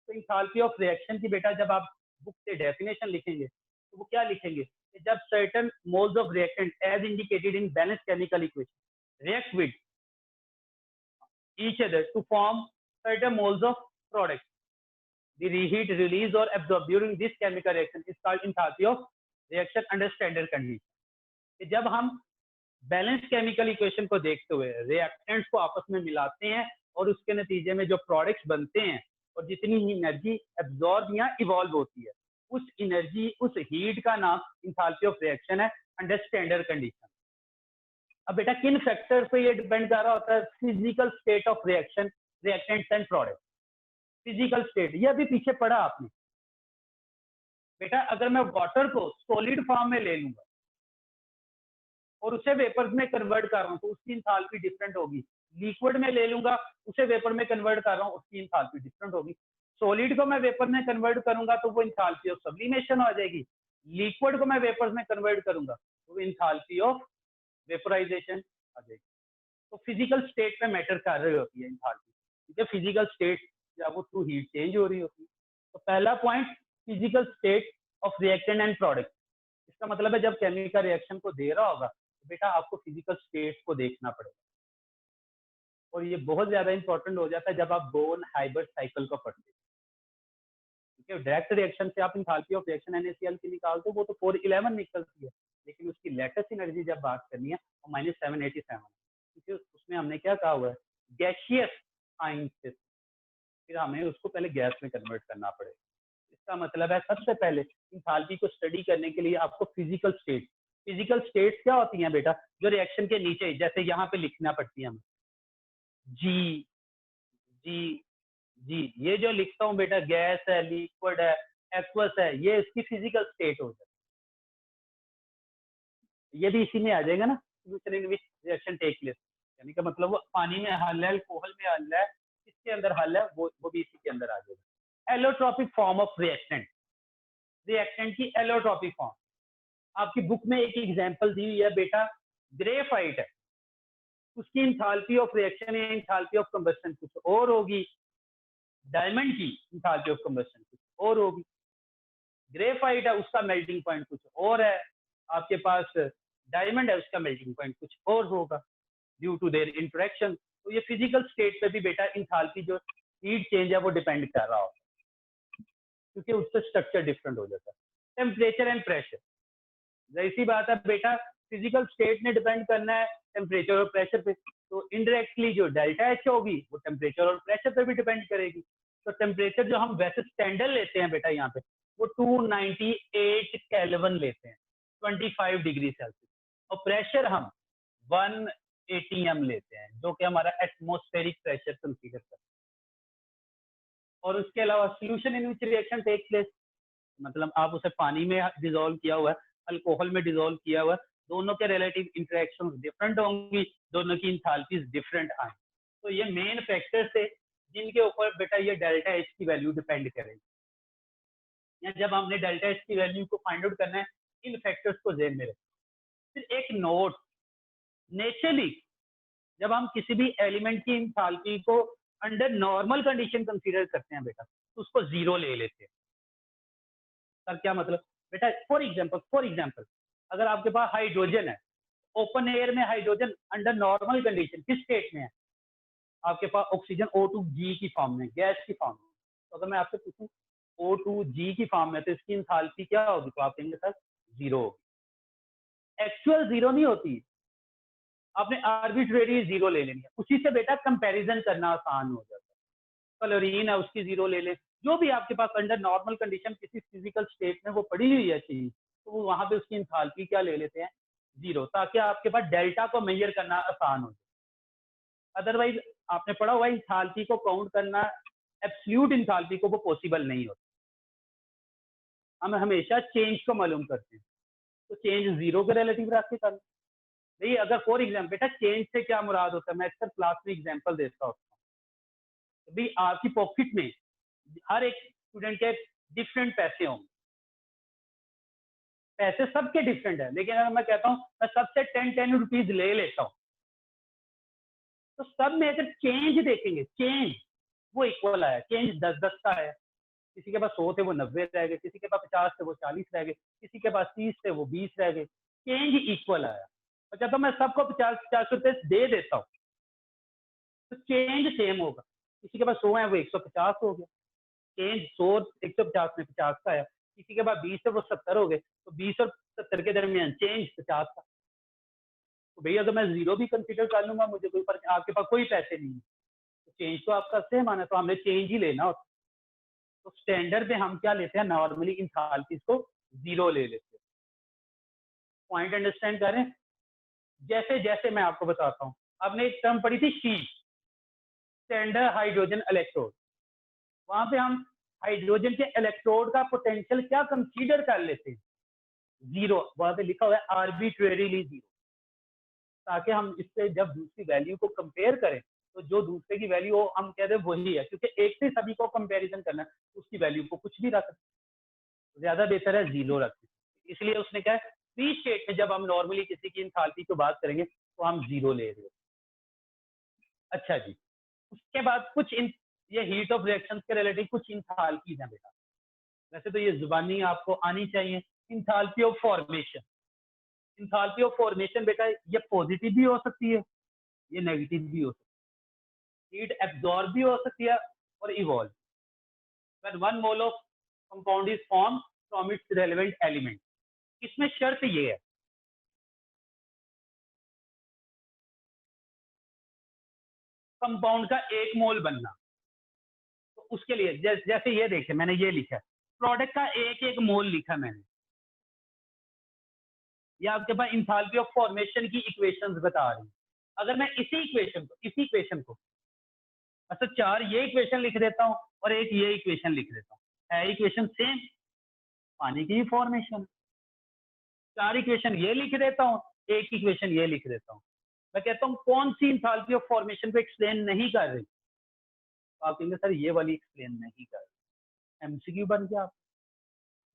तो इंथाल्पी ऑफ रिएक्शन की बेटा जब आप बुक से डेफिनेशन लिखेंगे तो वो क्या लिखेंगे कि जब certain moles of reactant as indicated in balance chemical equation react with each other to form certain moles of product. The heat released or absorbed during this chemical reaction is called enthalpy of reaction under standard condition. कि जब हम balance chemical equation को देखते हुए reactants को आपस में मिलाते हैं और उसके नतीजे में जो प्रोडक्ट्स बनते हैं और जितनी एनर्जी एब्जॉर्ब या इवॉल्व होती है उस एनर्जी उस हीट का नाम इंथैल्पी ऑफ रिएक्शन है अंडर स्टैंडर्ड कंडीशन। अब बेटा किन फैक्टर्स पे ये डिपेंड कर रहा होता है? Physical state of reaction reactants and product. Physical state ये अभी पीछे पढ़ा आपने बेटा। अगर मैं वाटर को सॉलिड फॉर्म में ले लूंगा और उसे वेपर्स में कन्वर्ट कर रहा हूँ तो उसकी इंथैल्पी डिफरेंट होगी। लिक्विड में ले लूंगा उसे वेपर में कन्वर्ट कर रहा हूँ उसकी इंथैल्पी डिफरेंट होगी। सॉलिड को मैं वेपर में कन्वर्ट करूंगा तो वो इंथैल्पी ऑफ सब्लिमेशन हो जाएगी। लिक्विड को मैं वेपर्स में कन्वर्ट करूंगा तो वो इंथैल्पी ऑफ वेपराइजेशन आ जाएगी। तो फिजिकल स्टेट में मैटर कर रही होती है इंथैल्पी, ठीक है। फिजिकल स्टेट या वो थ्रू हीट चेंज हो रही होती है। तो पहला point physical state of reactant and product. इसका मतलब है जब केमिकल रिएक्शन को दे रहा होगा तो बेटा आपको फिजिकल स्टेट को देखना पड़ेगा। और ये बहुत ज्यादा इंपॉर्टेंट हो जाता है जब आप बोर्न हाइब्रिड साइकिल को पढ़ते हैं, ठीक है। डायरेक्ट रिएक्शन से आप इंथैल्पी ऑफ रिएक्शन NaCl की निकालते हो वो तो 411 निकलती है, लेकिन उसकी लेटेस्ट एनर्जी जब बात करनी है वो -787 है, क्योंकि उसमें हमने क्या कहा हुआ है गैसियस आयन से, फिर हमें उसको पहले गैस में कन्वर्ट करना पड़ेगा। इसका मतलब है सबसे पहले इंथैल्पी को स्टडी करने के लिए आपको फिजिकल स्टेट क्या होती हैं बेटा? जो रिएक्शन के नीचे जैसे यहाँ पे लिखना पड़ती है हमें जी जी जी, ये जो लिखता हूँ बेटा गैस है, लिक्विड है, एक्वस है, ये इसकी फिजिकल स्टेट हो जाती है। ये भी इसी में आ जाएगा ना, रिएक्शन टेक प्लेस, यानी का मतलब वो पानी में हल है, अल्कोहल में हल है, इसके अंदर हल है, वो भी इसी के अंदर आ जाएगा। एलोट्रोपिक फॉर्म ऑफ रिएक्टेंट की एलोट्रोपिक फॉर्म आपकी बुक में एक एग्जांपल दी हुई है बेटा, ग्रेफाइट है, उसकी इंथैल्पी ऑफ रिएक्शन या इंथैल्पी ऑफ कंबस्शन कुछ और होगी, डायमंड की इंथैल्पी ऑफ कंबस्शन कुछ और होगी। ग्रेफाइट है उसका मेल्टिंग पॉइंट कुछ और है, आपके पास डायमंड है उसका मेल्टिंग पॉइंट कुछ और होगा ड्यू टू देयर इंटरेक्शन। तो ये फिजिकल स्टेट पे भी बेटा इंथैल्पी जो हीट चेंज है वो डिपेंड कर रहा होता है, क्योंकि उसका स्ट्रक्चर डिफरेंट हो जाता है। टेम्परेचर एंड प्रेशर, ऐसी बात है बेटा, फिजिकल स्टेट ने डिपेंड करना है टेम्परेचर और प्रेशर पे, तो इनडायरेक्टली जो डेल्टा एच होगी वो टेम्परेचर और प्रेशर पे भी डिपेंड करेगी। तो टेम्परेचर जो हम वैसे स्टैंडर्ड लेते हैं बेटा यहाँ पे वो 298 केल्विन लेते हैं, 25 डिग्री सेल्सियस, और प्रेशर हम 1 ATM लेते हैं जो कि हमारा एटमॉस्फेरिक प्रेशर कंसीडर करते हैं। और उसके अलावा solution in which reaction take place, मतलब आप उसे पानी में डिसॉल्व किया हुआ है, अल्कोहल में डिसॉल्व किया हुआ है, दोनों के रिलेटिव इंटरेक्शंस डिफरेंट होंगी, दोनों की इंथैल्पीज डिफरेंट आए। तो ये मेन फैक्टर्स है जिनके ऊपर बेटा ये डेल्टा एच की वैल्यू डिपेंड करेगी। या जब हमने डेल्टा एच की वैल्यू को फाइंड आउट करना है, इन फैक्टर्स को ध्यान में रखें। फिर एक नोट, नेचुरली जब हम किसी भी एलिमेंट की इंथैल्पी को अंडर नॉर्मल कंडीशन कंसीडर करते हैं बेटा तो उसको जीरो ले लेते हैं। सर क्या मतलब बेटा? फॉर एग्जांपल अगर आपके पास हाइड्रोजन है, ओपन एयर में हाइड्रोजन अंडर नॉर्मल कंडीशन किस स्टेट में है? आपके पास ऑक्सीजन O2G की फॉर्म में, गैस की फॉर्म में। तो अगर मैं आपसे पूछूं O2G की फॉर्म में तो इसकी इंथैल्पी क्या होगी? तो आप कहेंगे सर जीरो होगी। एक्चुअल जीरो नहीं होती, आपने आर्बिट्रेरी जीरो ले लेनी है, उसी से बेटा कंपैरिजन करना आसान हो जाता है। क्लोरीन है उसकी जीरो ले लें, जो भी आपके पास अंडर नॉर्मल कंडीशन किसी फिजिकल स्टेट में वो पड़ी हुई है चीज, तो वो वहां पे उसकी इंथैल्पी क्या ले लेते हैं? जीरो, ताकि आपके पास डेल्टा को मेजर करना आसान हो जाए। अदरवाइज आपने पढ़ा हुआ इंथैल्पी को काउंट करना, एब्सोल्यूट इंथैल्पी को वो पॉसिबल नहीं होता। हम हमेशा चेंज को मालूम करते हैं, तो चेंज जीरो के रिलेटिव रख के करना। नहीं, अगर फॉर एग्जाम्पल बेटा चेंज से क्या मुराद होता है, मैं अक्सर क्लास में एग्जाम्पल देता हूँ। भाई आपकी पॉकेट में हर एक स्टूडेंट के डिफरेंट पैसे होंगे, पैसे सबके डिफरेंट है, लेकिन अगर मैं कहता हूँ मैं सबसे 10 रुपीज ले लेता हूँ, तो सब में अगर चेंज देखेंगे, चेंज वो इक्वल आया, चेंज 10 का है, किसी के पास 100 थे वो 90 रह गए, किसी के पास 50 थे वो 40 रह गए, किसी के पास 30 थे वो 20 रह गए। चेंज इक्वल आया। अच्छा तो मैं सबको 50-50 रुपए दे देता हूँ तो चेंज सेम होगा। किसी के पास 100 है वो 150 हो गया, चेंज 100 150 में 50 का आया। किसी के पास 20 है वो 70 हो गए, तो 20 और 70 के दरमियान चेंज 50 का। तो भैया अगर मैं जीरो भी कंसीडर कर लूंगा मुझे कोई फर्क, आपके पास कोई पैसे नहीं है तो चेंज तो आपका सेम आना, तो हमने चेंज ही लेना होता। तो स्टैंडर्ड में हम क्या लेते हैं, नॉर्मली इंथाल्पीज को जीरो ले लेते हैं। पॉइंट अंडरस्टैंड करें। जैसे जैसे मैं आपको बताता हूँ, आपने एक टर्म पढ़ी थी शी, स्टैंडर्ड हाइड्रोजन इलेक्ट्रोड। वहां पे हम हाइड्रोजन के इलेक्ट्रोड का पोटेंशियल क्या कंसीडर कर लेते हैं, जीरो। वहां पे लिखा हुआ है आर्बिट्रेरीली जीरो, ताकि हम इससे जब दूसरी वैल्यू को कंपेयर करें तो जो दूसरे की वैल्यू हो हम कह रहे वही है, क्योंकि एक से सभी को कंपैरिजन करना है, उसकी वैल्यू को कुछ भी रख, ज्यादा बेहतर है जीरो रखें। इसलिए उसने कहा फ्री स्टेट में जब हम नॉर्मली किसी की इंथाल्पी की बात करेंगे तो हम जीरो ले रहे हैं। अच्छा जी, उसके बाद कुछ ये हीट ऑफ रिएक्शंस के रिलेटिव कुछ इंथाल्पीज हैं बेटा, वैसे तो ये जुबानी आपको आनी चाहिए। Enthalpy of formation, enthalpy of formation बेटा ये पॉजिटिव भी हो सकती है, ये नेगेटिव भी हो सकती है, हीट एब्जॉर्ब भी हो सकती है और evolve. when 1 mole of compound is formed from its relevant element, इसमें शर्त ये है कंपाउंड का 1 मोल बनना। तो उसके लिए जैसे ये देखिए मैंने ये लिखा है, प्रोडक्ट का 1 मोल लिखा मैंने, ये आपके पास इंथाल्पी ऑफ फॉर्मेशन की इक्वेशंस बता रही है। अगर मैं इसी इक्वेशन को अच्छा 4 ये इक्वेशन लिख देता हूँ और एक ये इक्वेशन लिख देता हूँ, है इक्वेशन सेम, पानी की फॉर्मेशन। 4 इक्वेशन ये लिख देता हूँ, एक इक्वेशन ये लिख देता हूँ। मैं कहता हूँ कौन सी इंथाल्पी ऑफ फॉर्मेशन को एक्सप्लेन नहीं कर रही, तो आप कहेंगे सर ये वाली एक्सप्लेन नहीं कर रही। एमसीक्यू बन गया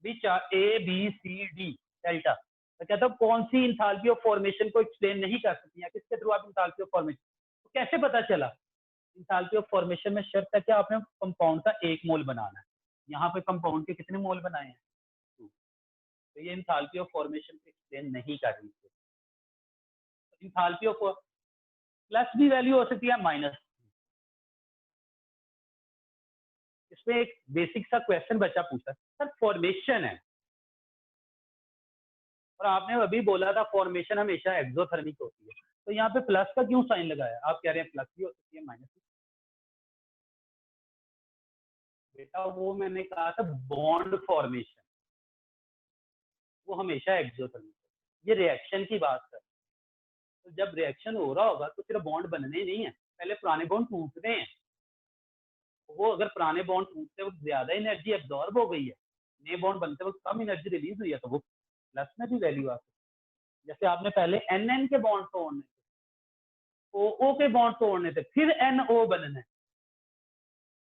भी, A B C D delta. मैं कहता हूँ कौन सी इंथाल्पी ऑफ फॉर्मेशन को एक्सप्लेन नहीं कर सकती है, किसके थ्रू आप इंथाल्पी ऑफ फॉर्मेशन, तो कैसे पता चला। इंथाल्पी ऑफ फॉर्मेशन में शर्त है कि आपने कंपाउंड का 1 मोल बनाना है। यहाँ पे कंपाउंड के कितने मोल बनाए हैं, 2। तो ये इंथाल्पी ऑफ फॉर्मेशन को एक्सप्लेन नहीं कर रही है। इंथाल्पी ऑफ प्लस भी वैल्यू हो सकती है, माइनस। इसमें एक बेसिक सा क्वेश्चन बच्चा पूछा, सर फॉर्मेशन है और आपने अभी बोला था फॉर्मेशन हमेशा एक्सोथर्मिक होती है, तो यहाँ पे प्लस का क्यों साइन लगाया, आप कह रहे हैं प्लस भी हो सकती है माइनस भी। बेटा वो मैंने कहा था बॉन्ड फॉर्मेशन वो हमेशा एक्सोथर्मिक है, ये रिएक्शन की बात कर। तो जब रिएक्शन हो रहा होगा तो सिर्फ बॉन्ड बनने नहीं है, पहले पुराने बॉन्ड टूटते हैं। वो अगर पुराने बॉन्ड टूटते वक्त ज्यादा एनर्जी एब्जॉर्ब हो गई है, नए बॉन्ड बनते वक्त कम एनर्जी रिलीज हुई है, तो वो प्लस में भी वैल्यू आ सकती है। जैसे आपने पहले एन के बॉन्ड तोड़ने थे, ओ के बॉन्ड तोड़ने थे, फिर NO बनना है,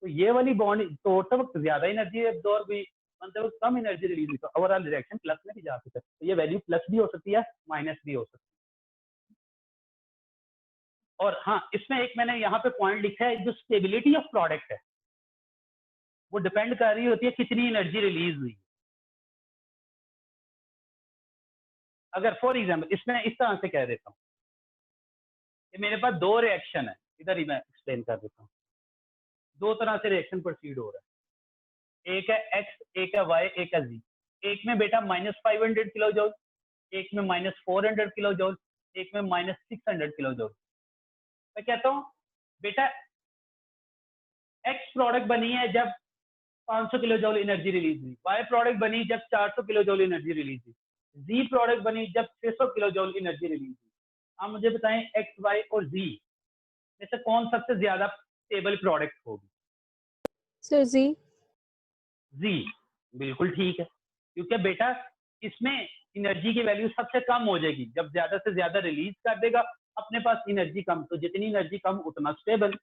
तो ये वाली बॉन्ड तोड़ते वक्त ज्यादा एनर्जी एब्जॉर्ब हुई, बनते वक्त कम एनर्जी रिलीज हुई, तो ओवरऑल रिएक्शन प्लस में भी जा सकता है। तो ये वैल्यू प्लस भी हो सकती है, माइनस भी हो सकती है। और हाँ, इसमें एक मैंने यहाँ पे पॉइंट लिखा है, जो स्टेबिलिटी ऑफ प्रोडक्ट है वो डिपेंड कर रही होती है कितनी एनर्जी रिलीज हुई। अगर फॉर एग्जाम्पल इसमें इस तरह से कह देता हूँ कि मेरे पास 2 रिएक्शन है, इधर ही मैं एक्सप्लेन कर देता हूँ। 2 तरह से रिएक्शन प्रोसीड हो रहा है, एक है एक्स, एक है वाई, एक है जी। एक में बेटा -500 किलो जूल, एक में -400 किलो जूल, एक में -600 किलो जूल। मैं कहता हूँ बेटा एक्स प्रोडक्ट बनी है जब 500 किलो जूल एनर्जी रिलीज हुई, वाई प्रोडक्ट बनी जब 400 किलो जूल एनर्जी रिलीज हुई, जी प्रोडक्ट बनी जब 600 किलो जूल एनर्जी रिलीज हुई। आप मुझे बताएं एक्स, वाई और जी में से कौन सबसे ज्यादा स्टेबल प्रोडक्ट होगी। सर जी। जी बिल्कुल ठीक है, क्योंकि बेटा इसमें एनर्जी की वैल्यू सबसे कम हो जाएगी, जब ज्यादा से ज्यादा रिलीज कर देगा अपने पास एनर्जी कम, तो जितनी एनर्जी कम उतना स्टेबल।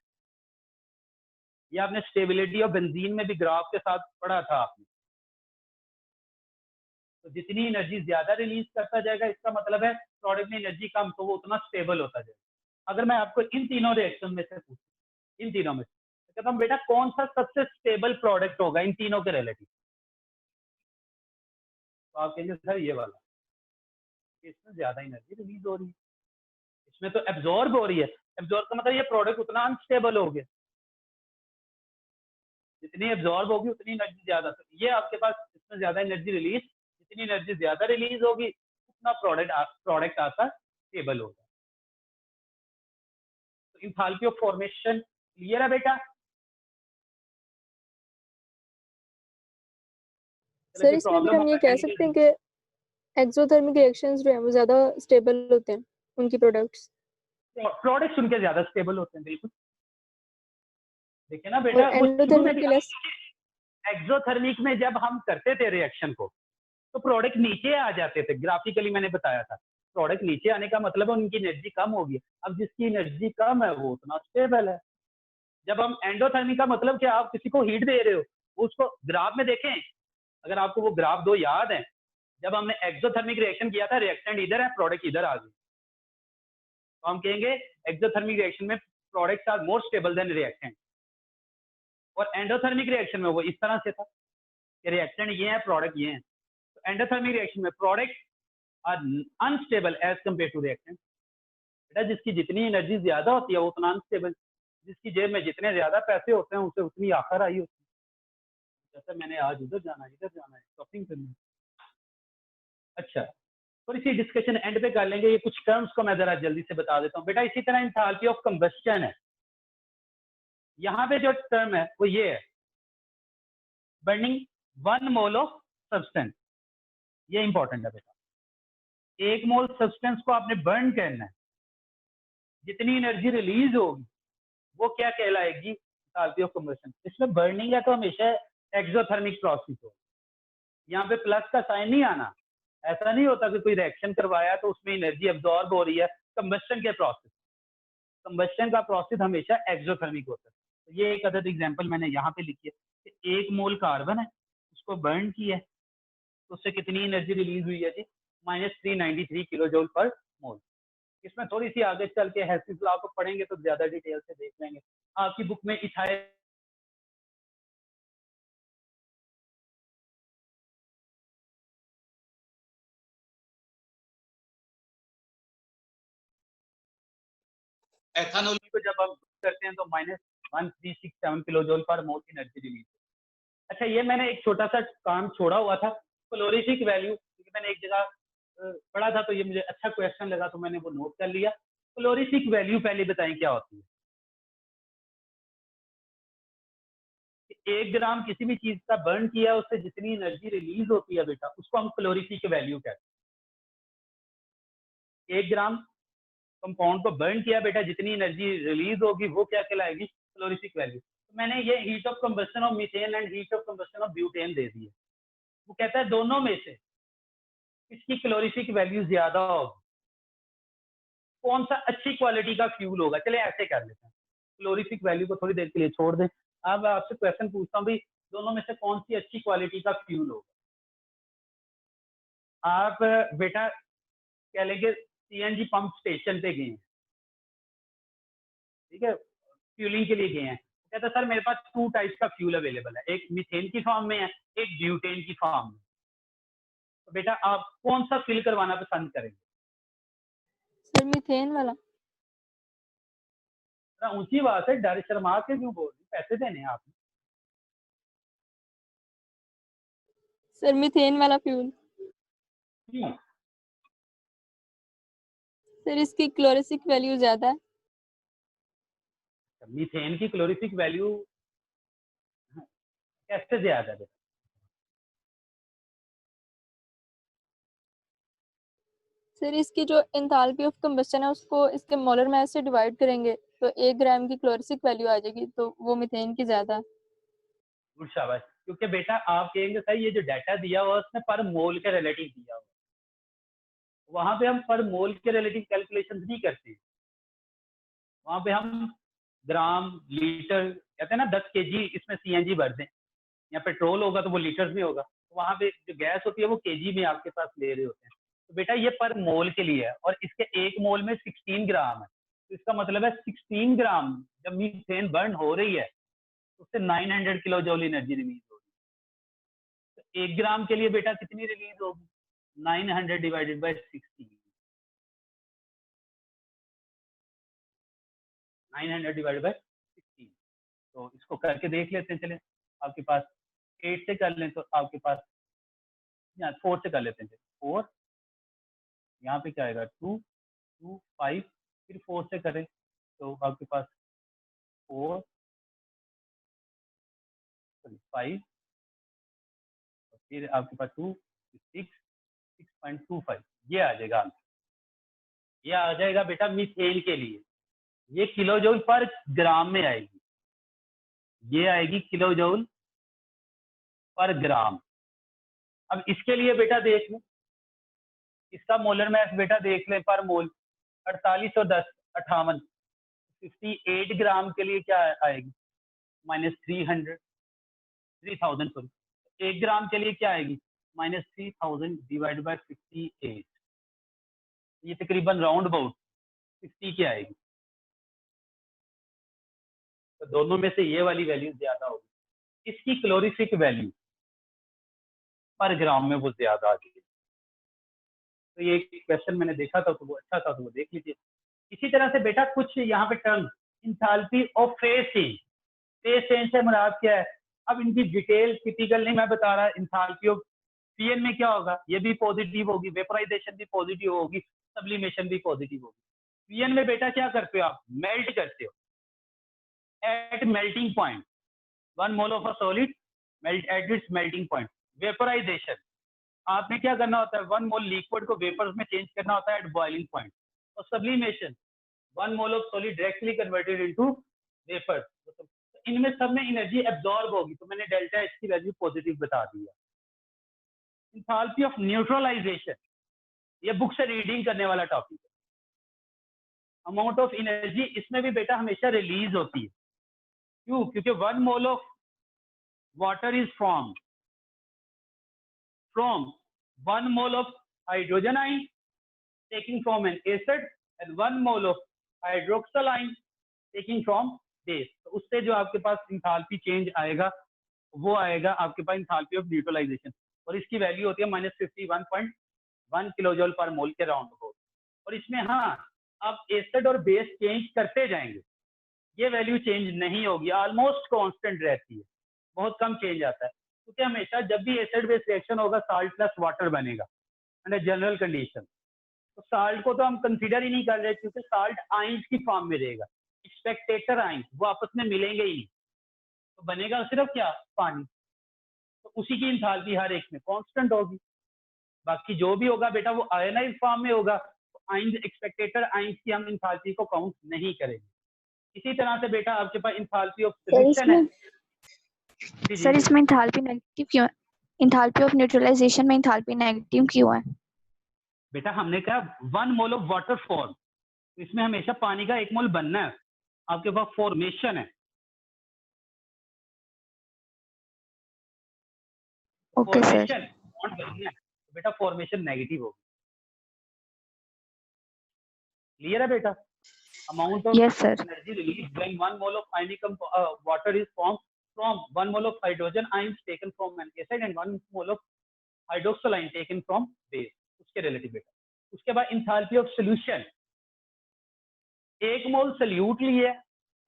ये आपने स्टेबिलिटी ऑफ बेंजीन में भी ग्राफ के साथ पढ़ा था आपने। तो जितनी एनर्जी ज्यादा रिलीज करता जाएगा इसका मतलब है प्रोडक्ट में एनर्जी कम, तो वो उतना स्टेबल होता जाएगा। अगर मैं आपको इन तीनों रिएक्शन में से पूछूं, इन तीनों में से कहता हूँ बेटा कौन सा सबसे स्टेबल प्रोडक्ट होगा इन तीनों के रिलेटिव, तो आप कहेंगे सर ये वाला, इसमें ज्यादा एनर्जी रिलीज हो रही है, इसमें तो एब्जॉर्ब हो रही है। एब्जॉर्ब का मतलब ये प्रोडक्ट उतना अनस्टेबल हो गया, जितनी एब्जॉर्ब होगी उतनी एनर्जी ज्यादा, तो ये आपके पास इसमें ज्यादा एनर्जी रिलीज, जितनी एनर्जी ज्यादा रिलीज होगी उतना प्रोडक्ट आपका स्टेबल होगा। तो इंथैल्पी ऑफ फॉर्मेशन क्लियर है बेटा? सर इसमें फिर हम ये कह सकते हैं कि एक्सोथर्मिक रिएक्शंस जो है वो ज्यादा स्टेबल होते हैं, उनकी प्रोडक्ट्स उनके ज्यादा स्टेबल होते हैं, बिल्कुल। देखिए ना और बेटा, वो शुरू में एंडोथर्मिक भी के लेस। एक्सोथर्मिक में जब हम करते थे रिएक्शन को तो प्रोडक्ट नीचे आ जाते थे, ग्राफिकली मैंने बताया था। प्रोडक्ट नीचे आने का मतलब है उनकी एनर्जी कम होगी, अब जिसकी एनर्जी कम है वो उतना स्टेबल है। जब हम एंडोथर्मिक का मतलब कि आप किसी को हीट दे रहे हो, उसको ग्राफ में देखें, अगर आपको वो ग्राफ दो याद है, जब हमने एक्सोथर्मिक रिएक्शन किया था, रिएक्टेंट इधर है, प्रोडक्ट इधर आ गई, तो हम कहेंगे एक्सोथर्मिक रिएक्शन में products are more stable than reactant. और एंडोथर्मिक रिएक्शन में वो इस तरह से था कि रिएक्टेंट ये है, प्रोडक्ट ये है। तो एंडोथर्मिक रिएक्शन में product are unstable as compare to reactant. बेटा जिसकी जितनी एनर्जी ज्यादा होती है वो उतना अनस्टेबल, जिसकी जेब में जितने ज्यादा पैसे होते हैं उसे उतनी आखिर आई होती है। जैसे मैंने आज उधर जाना है, इधर जाना है, शॉपिंग करनी है। अच्छा, थोड़ी सी डिस्कशन एंड पे कर लेंगे, ये कुछ टर्म्स को मैं जरा जल्दी से बता देता हूँ बेटा। इसी तरह एंथैल्पी ऑफ कंबस्शन है, यहाँ पे जो टर्म है वो ये है, बर्निंग 1 मोल ऑफ सब्सटेंस। ये इंपॉर्टेंट है बेटा, 1 मोल सब्सटेंस को आपने बर्न करना है, जितनी एनर्जी रिलीज होगी वो क्या कहलाएगी, एंथैल्पी ऑफ कंबस्शन। इसमें बर्निंग है तो हमेशा एक्सोथर्मिक प्रोसेस हो, यहाँ पे प्लस का साइन नहीं आना। ऐसा नहीं होता कि कोई रिएक्शन करवाया तो उसमें एनर्जी अब्सॉर्ब हो रही है। कंबस्शन के प्रोसेस, कंबस्शन का प्रोसेस हमेशा एक्सोथर्मिक होता है। तो ये एक अदद एग्जांपल मैंने यहाँ पे लिखी है कि 1 मोल कार्बन है, उसको बर्न किया है तो उससे कितनी एनर्जी रिलीज हुई है जी, -393 किलो जूल पर मोल। इसमें थोड़ी सी आगे चल के हेल्सिंक लॉ को पढ़ेंगे तो ज्यादा डिटेल से देख लेंगे। आपकी बुक में इथाइल एथेनॉल को जब हम करते हैं तो -1367 किलो जूल पर मोल की एनर्जी रिलीज। अच्छा, ये मैंने एक छोटा सा काम छोड़ा हुआ था, कैलोरीफिक वैल्यू, क्योंकि मैंने एक जगह पढ़ा था तो ये मुझे अच्छा क्वेश्चन लगा तो मैंने वो नोट कर लिया। कैलोरीफिक वैल्यू पहले बताएं क्या होती है। 1 ग्राम किसी भी चीज का बर्न किया उससे जितनी एनर्जी रिलीज होती है बेटा उसको हम कैलोरीफिक वैल्यू कहते हैं। 1 ग्राम कंपाउंड को बर्न किया बेटा, जितनी एनर्जी रिलीज होगी वो क्या कहलाएगी, कैलोरीफिक वैल्यू। तो मैंने ये heat of combustion of methane and heat of combustion of butane दे दी है। वो कहता है दोनों में से इसकी कैलोरीफिक वैल्यू ज्यादा होगी, कौन सा अच्छी क्वालिटी का फ्यूल होगा। चले ऐसे कर लेते हैं, कैलोरीफिक वैल्यू को थोड़ी देर के लिए छोड़ दें। अब आपसे क्वेश्चन पूछता हूँ भाई, दोनों में से कौन सी अच्छी क्वालिटी का फ्यूल होगा। आप बेटा कह लेंगे सीएनजी पंप स्टेशन पे गए हैं, ठीक है, फ्यूलिंग के लिए गए हैं, कहता सर मेरे पास 2 टाइप्स का फ्यूल अवेलेबल है, एक मीथेन की फॉर्म में है, एक ब्यूटेन की फॉर्म में। तो बेटा आप कौन सा फिल करवाना पसंद करेंगे। सर मीथेन वाला। ऊंची बात है, डर शर्मा के क्यों बोल रही, पैसे देने हैं आपने। सर मीथेन वाला फ्यूल। सर इसकी कैलोरीफिक वैल्यू ज्यादा है। मीथेन की कैलोरीफिक वैल्यू कैसे ज्यादा है। सर इसकी जो एंथैल्पी ऑफ कंबस्शन है उसको इसके मोलर मास से डिवाइड करेंगे तो 1 ग्राम की कैलोरीफिक वैल्यू आ जाएगी, तो वो मीथेन की ज्यादा है। गुड शाबाश, क्योंकि बेटा आप कहेंगे सर ये जो डाटा दिया हुआ उसने पर मोल के रिलेटिव दिया हुआ, वहां पे हम पर मोल के रिलेटिव कैलकुलेशन नहीं करते, वहां पे हम ग्राम लीटर कहते हैं ना, 10 केजी इसमें सीएनजी भर दें, या पेट्रोल होगा तो वो लीटर्स में होगा, तो वहां पे जो गैस होती है वो केजी में आपके पास ले रहे होते हैं। तो बेटा ये पर मोल के लिए है, और इसके 1 मोल में 16 ग्राम है, तो इसका मतलब है 16 ग्राम जब मीथेन बर्न हो रही है उससे 900 किलो जूल एनर्जी रिलीज होगी। तो 1 ग्राम के लिए बेटा कितनी रिलीज होगी? 900 डिवाइडेड बाय 60, 900 डिवाइडेड बाय 60। तो इसको करके देख लेते हैं। चले, आपके पास 8 से कर लें तो आपके पास, या 4 से कर लेते हैं। 4, यहाँ पे क्या आएगा 2, 2, 5, फिर 4 से करें तो आपके पास 4, 5, और फिर आपके पास 2, 6, 6.25, ये आ जाएगा आंसर। ये आ जाएगा बेटा मीथेन के लिए। ये किलो जूल पर ग्राम में आएगी, ये आएगी किलो जूल पर ग्राम। अब इसके लिए बेटा देख लें, इसका मोलर मास बेटा देख लें पर मोल 4810 58, 58 ग्राम के लिए क्या आएगी? -300, 3000 सॉरी। 1 ग्राम के लिए क्या आएगी? -3000 डिवाइड बाय 58, ये तकरीबन राउंड अबाउट 60 की आएगी। तो दोनों में से ये वाली वैल्यू ज्यादा होगी, इसकी कैलोरीफिक वैल्यू पर ग्राम में वो ज्यादा आ गई। तो ये क्वेश्चन मैंने देखा था तो वो अच्छा था, तो वो देख लीजिए। इसी तरह से बेटा कुछ यहाँ पे term, enthalpy of phase change, phase change से मुराद क्या है? अब इनकी डिटेल टिपिकल नहीं मैं बता रहा। इंथैल्पी ऑफ पीएन में क्या होगा? ये भी पॉजिटिव होगी, वेपोराइजेशन भी पॉजिटिव होगी, सब्लिमेशन भी पॉजिटिव होगी। पीएन में बेटा क्या करते हो आप? मेल्ट करते हो at melting point, 1 mole of a solid melt at its melting point. Vaporization, आपने क्या करना होता है? 1 मोल लिक्विड को वेपर्स में चेंज करना होता है एट बॉइलिंग पॉइंट। और sublimation, 1 mole of solid directly converted into vapour. तो इनमें सब में एनर्जी एब्जॉर्ब होगी, तो मैंने डेल्टा एच की वैल्यू पॉजिटिव बता दिया। इंथैल्पी ऑफ न्यूट्रलाइजेशन, ये बुक से रीडिंग करने वाला टॉपिक है। अमाउंट ऑफ एनर्जी इसमें भी बेटा हमेशा रिलीज होती है। क्यों? क्योंकि 1 mole of water is form from 1 mole of hydrogen ion taking from an acid and 1 mole of hydroxyl ion taking from base। तो उससे जो आपके पास इंथैल्पी चेंज आएगा वो आएगा आपके पास इंथैल्पी ऑफ न्यूट्रलाइजेशन, और इसकी वैल्यू होती है -51.1 किलोजूल पर मोल के राउंड अबाउट। और इसमें हाँ, आप एसिड और बेस चेंज करते जाएंगे, ये वैल्यू चेंज नहीं होगी, ऑलमोस्ट कांस्टेंट रहती है, बहुत कम चेंज आता है। क्योंकि हमेशा जब भी एसिड बेस रिएक्शन होगा साल्ट प्लस वाटर बनेगा अंडर जनरल कंडीशन। तो साल्ट को तो हम कंसीडर ही नहीं कर रहे, क्योंकि साल्ट आइंस की फॉर्म में रहेगा, एक्सपेक्टेटर आइंस, वो आपस में मिलेंगे ही नहीं, तो बनेगा सिर्फ क्या? पानी। तो उसी की इंथैल्पी हर एक में कांस्टेंट होगी। बाकी जो भी होगा बेटा वो आयनाइज फॉर्म में होगा, तो आइंस, एक्सपेक्टेटर आइंस की हम इंथैल्पी को काउंट नहीं करेंगे। इसी तरह से बेटा आपके पास इंथैल्पी ऑफ सॉल्यूशन है। सर इसमें इंथैल्पी नेगेटिव क्यों है? इंथैल्पी ऑफ न्यूट्रलाइजेशन में इंथैल्पी नेगेटिव क्यों है? बेटा हमने कहा 1 मोल ऑफ वाटर फॉर्म, तो इसमें हमेशा पानी का 1 मोल बनना है, आपके पास फॉर्मेशन है। Okay sir. फॉर्मेशन बॉन्ड बनना है, तो बेटा फॉर्मेशन नेगेटिव होगी। क्लियर है बेटा? Amount of yes sir. Energy release when 1 mole of ionic water is form from 1 mole of hydrogen ions taken from an acid and 1 mole of hydroxyl ion taken from base, उसके relative बेटा। उसके बाद enthalpy of solution, 1 mole solute लिया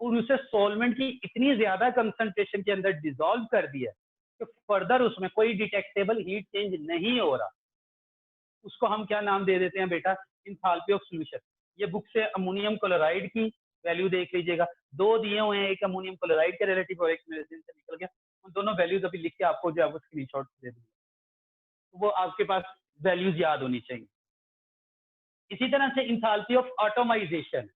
और उसे solvent की इतनी ज्यादा कंसंट्रेशन के अंदर डिसॉल्व कर दिया कि फर्दर उसमें कोई डिटेक्टेबल हीट चेंज नहीं हो रहा, उसको हम क्या नाम दे देते हैं बेटा? Enthalpy of solution. ये बुक से अमोनियम क्लोराइड की वैल्यू देख लीजिएगा, 2 दिए हुए हैं, एक अमोनियम क्लोराइड के रिलेटिव और एक मेरे दिन से निकल गया, उन दोनों वैल्यूज अभी लिख के आपको जो है वो स्क्रीनशॉट दे दूंगा, तो वो आपके पास वैल्यूज याद होनी चाहिए। इसी तरह से इंथैल्पी ऑफ एटमाइजेशन,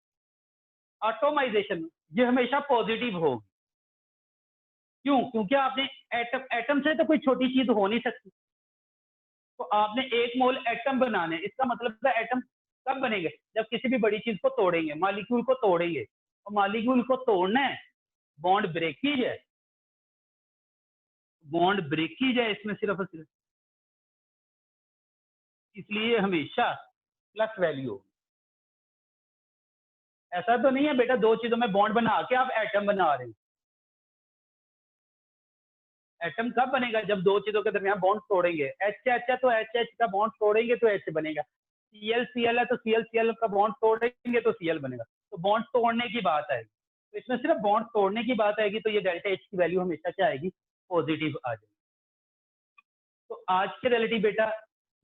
एटमाइजेशन ये हमेशा पॉजिटिव होगी। क्यों? क्योंकि आपने एटम से तो कोई छोटी चीज हो नहीं सकती, तो आपने 1 मोल एटम बनाने, इसका मतलब है एटम कब बनेंगे? जब किसी भी बड़ी चीज को तोड़ेंगे, मॉलिक्यूल को तोड़ेंगे, और मॉलिक्यूल को तोड़ना है, बॉन्ड ब्रेकेज है, बॉन्ड ब्रेकेज है इसमें सिर्फ और सिर्फ, इसलिए हमेशा प्लस वैल्यू हो। ऐसा तो नहीं है बेटा 2 चीजों में बॉन्ड बना के आप एटम बना रहे हैं, एटम कब बनेगा? जब दो चीजों के दरमियान बॉन्ड तोड़ेंगे। एच एच है तो एच एच का बॉन्ड तोड़ेंगे तो एच बनेगा। सीएल सीएल है तो सीएल सीएल का बॉन्ड तोड़ेंगे तो सीएल बनेगा। तो बॉन्ड तोड़ने की बात आएगी, तो इसमें सिर्फ बॉन्ड तोड़ने की बात आएगी, तो ये डेल्टा एच की वैल्यू हमेशा क्या आएगी? पॉजिटिव आ जाएगी। तो आज के रिलेटिव बेटा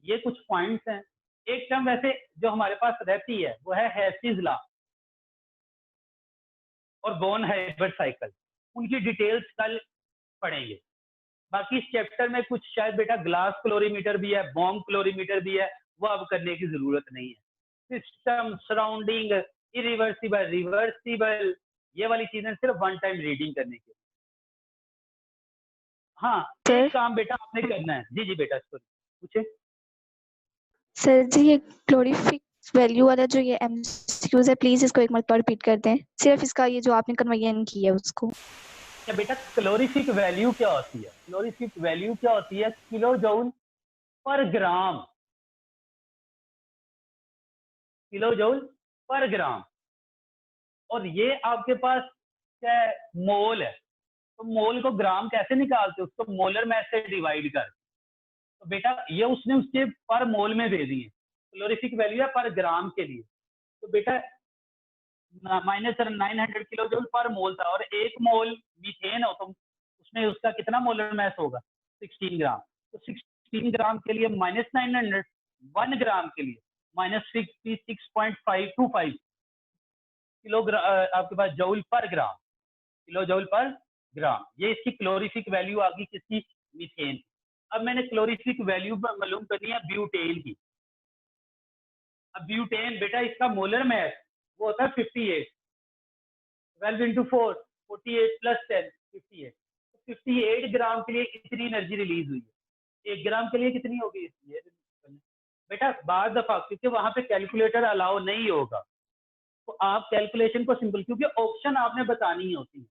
ये कुछ पॉइंट्स हैं। एक टर्म वैसे जो हमारे पास रहती है वो है हेसिस लॉ और बॉर्न हाइब्रिड साइकिल। उनकी डिटेल्स कल पढ़ेंगे। बाकी इस चैप्टर में कुछ शायद बेटा ग्लास क्लोरीमीटर भी है, बॉम्ब क्लोरीमीटर भी है, वो अब करने की जरूरत नहीं है। सिस्टम, सराउंडिंग, इरिवर्सिबल, रिवर्सिबल, ये वाली चीजें सिर्फ वन टाइम रीडिंग करने की। हाँ, एक काम बेटा आपने करना है। जी जी बेटा पूछे। सर जी ये क्लोरीफिक वैल्यू वाला जो ये एमसीक्यूज है, प्लीज इसको एक मरतबा रिपीट कर दें। सिर्फ इसका ये जो आपने कन्वर्जन की है उसको। क्या बेटा क्लोरीफिक वैल्यू क्या होती है? क्लोरीफिक वैल्यू क्या होती है? किलो जूल पर ग्राम। किलो जूल पर ग्राम। और ये आपके पास क्या है? मोल है। तो मोल को ग्राम कैसे निकालते? उसको मोलर मैथ से डिवाइड कर। तो बेटा ये उसने उसके पर मोल में दे दिए। क्लोरीफिक वैल्यू है पर ग्राम के लिए। तो बेटा -900 किलो जूल पर मोल था, और एक मोल मीथेन हो तो उसमें उसका कितना मोलर मैस होगा? 16 ग्राम। तो 16 ग्राम के लिए -900, 1 ग्राम के लिए -66.525 आपके पास जूल पर ग्राम, किलो जूल पर ग्राम। ये इसकी क्लोरीफिक वैल्यू आ गई किसकी? मीथेन। अब मैंने क्लोरीफिक वैल्यू मालूम करनी है ब्यूटेन की। अब ब्यूटेन बेटा इसका मोलर मैस वो होता है 58। 12 into 4 48 plus 10 58। तो 58 ग्राम के लिए इतनी एनर्जी रिलीज हुई है। 1 ग्राम के लिए कितनी होगी? ये बेटा बाद दफा क्योंकि वहां पे कैलकुलेटर अलाउ नहीं होगा, तो आप कैलकुलेशन को सिंपल, क्योंकि ऑप्शन आपने बतानी होती है,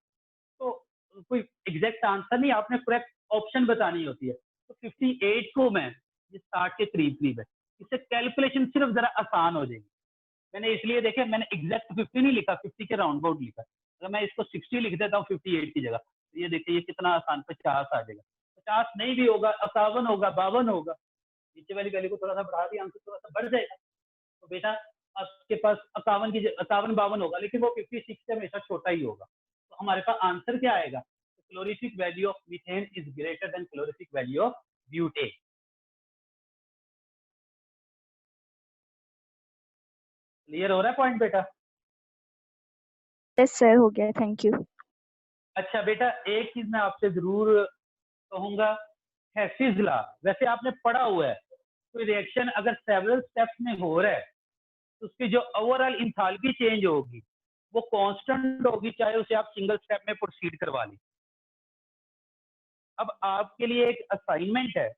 तो कोई एग्जैक्ट आंसर नहीं, आपने करेक्ट ऑप्शन बतानी होती है। तो 58 को मैं ये 60 के करीब करीब है, इससे कैलकुलेशन सिर्फ जरा आसान हो जाएगी। मैंने इसलिए देखे, मैंने एग्जैक्ट 50 नहीं लिखा, 50 के राउंड अबाउट लिखा। अगर मैं इसको 60 लिख देता हूँ 58 की जगह, तो ये देखिए ये कितना आसान 50 आ जाएगा। 50 नहीं भी होगा, 51 होगा, 52 होगा। नीचे वाली वैल्यू को थोड़ा सा बढ़ा दिया, आंसर थोड़ा सा बढ़ जाएगा। तो बेटा आपके पास 51 की 51-52 होगा, लेकिन वो 56 से हमेशा छोटा ही होगा। तो हमारे पास आंसर क्या आएगा? Calorific value of methane is greater than calorific value of butane. Clear हो रहा है पॉइंट बेटा? यस सर, हो गया, थैंक यू। अच्छा बेटा एक चीज मैं आपसे जरूर कहूंगा, हेसिस लॉ वैसे आपने पढ़ा हुआ है। कोई रिएक्शन अगर सेवरल स्टेप्स में हो रहा है तो उसकी जो ओवरऑल इंथाल्पी चेंज होगी वो कांस्टेंट होगी, चाहे उसे आप सिंगल स्टेप में प्रोसीड करवा लें। अब आपके लिए एक असाइनमेंट है,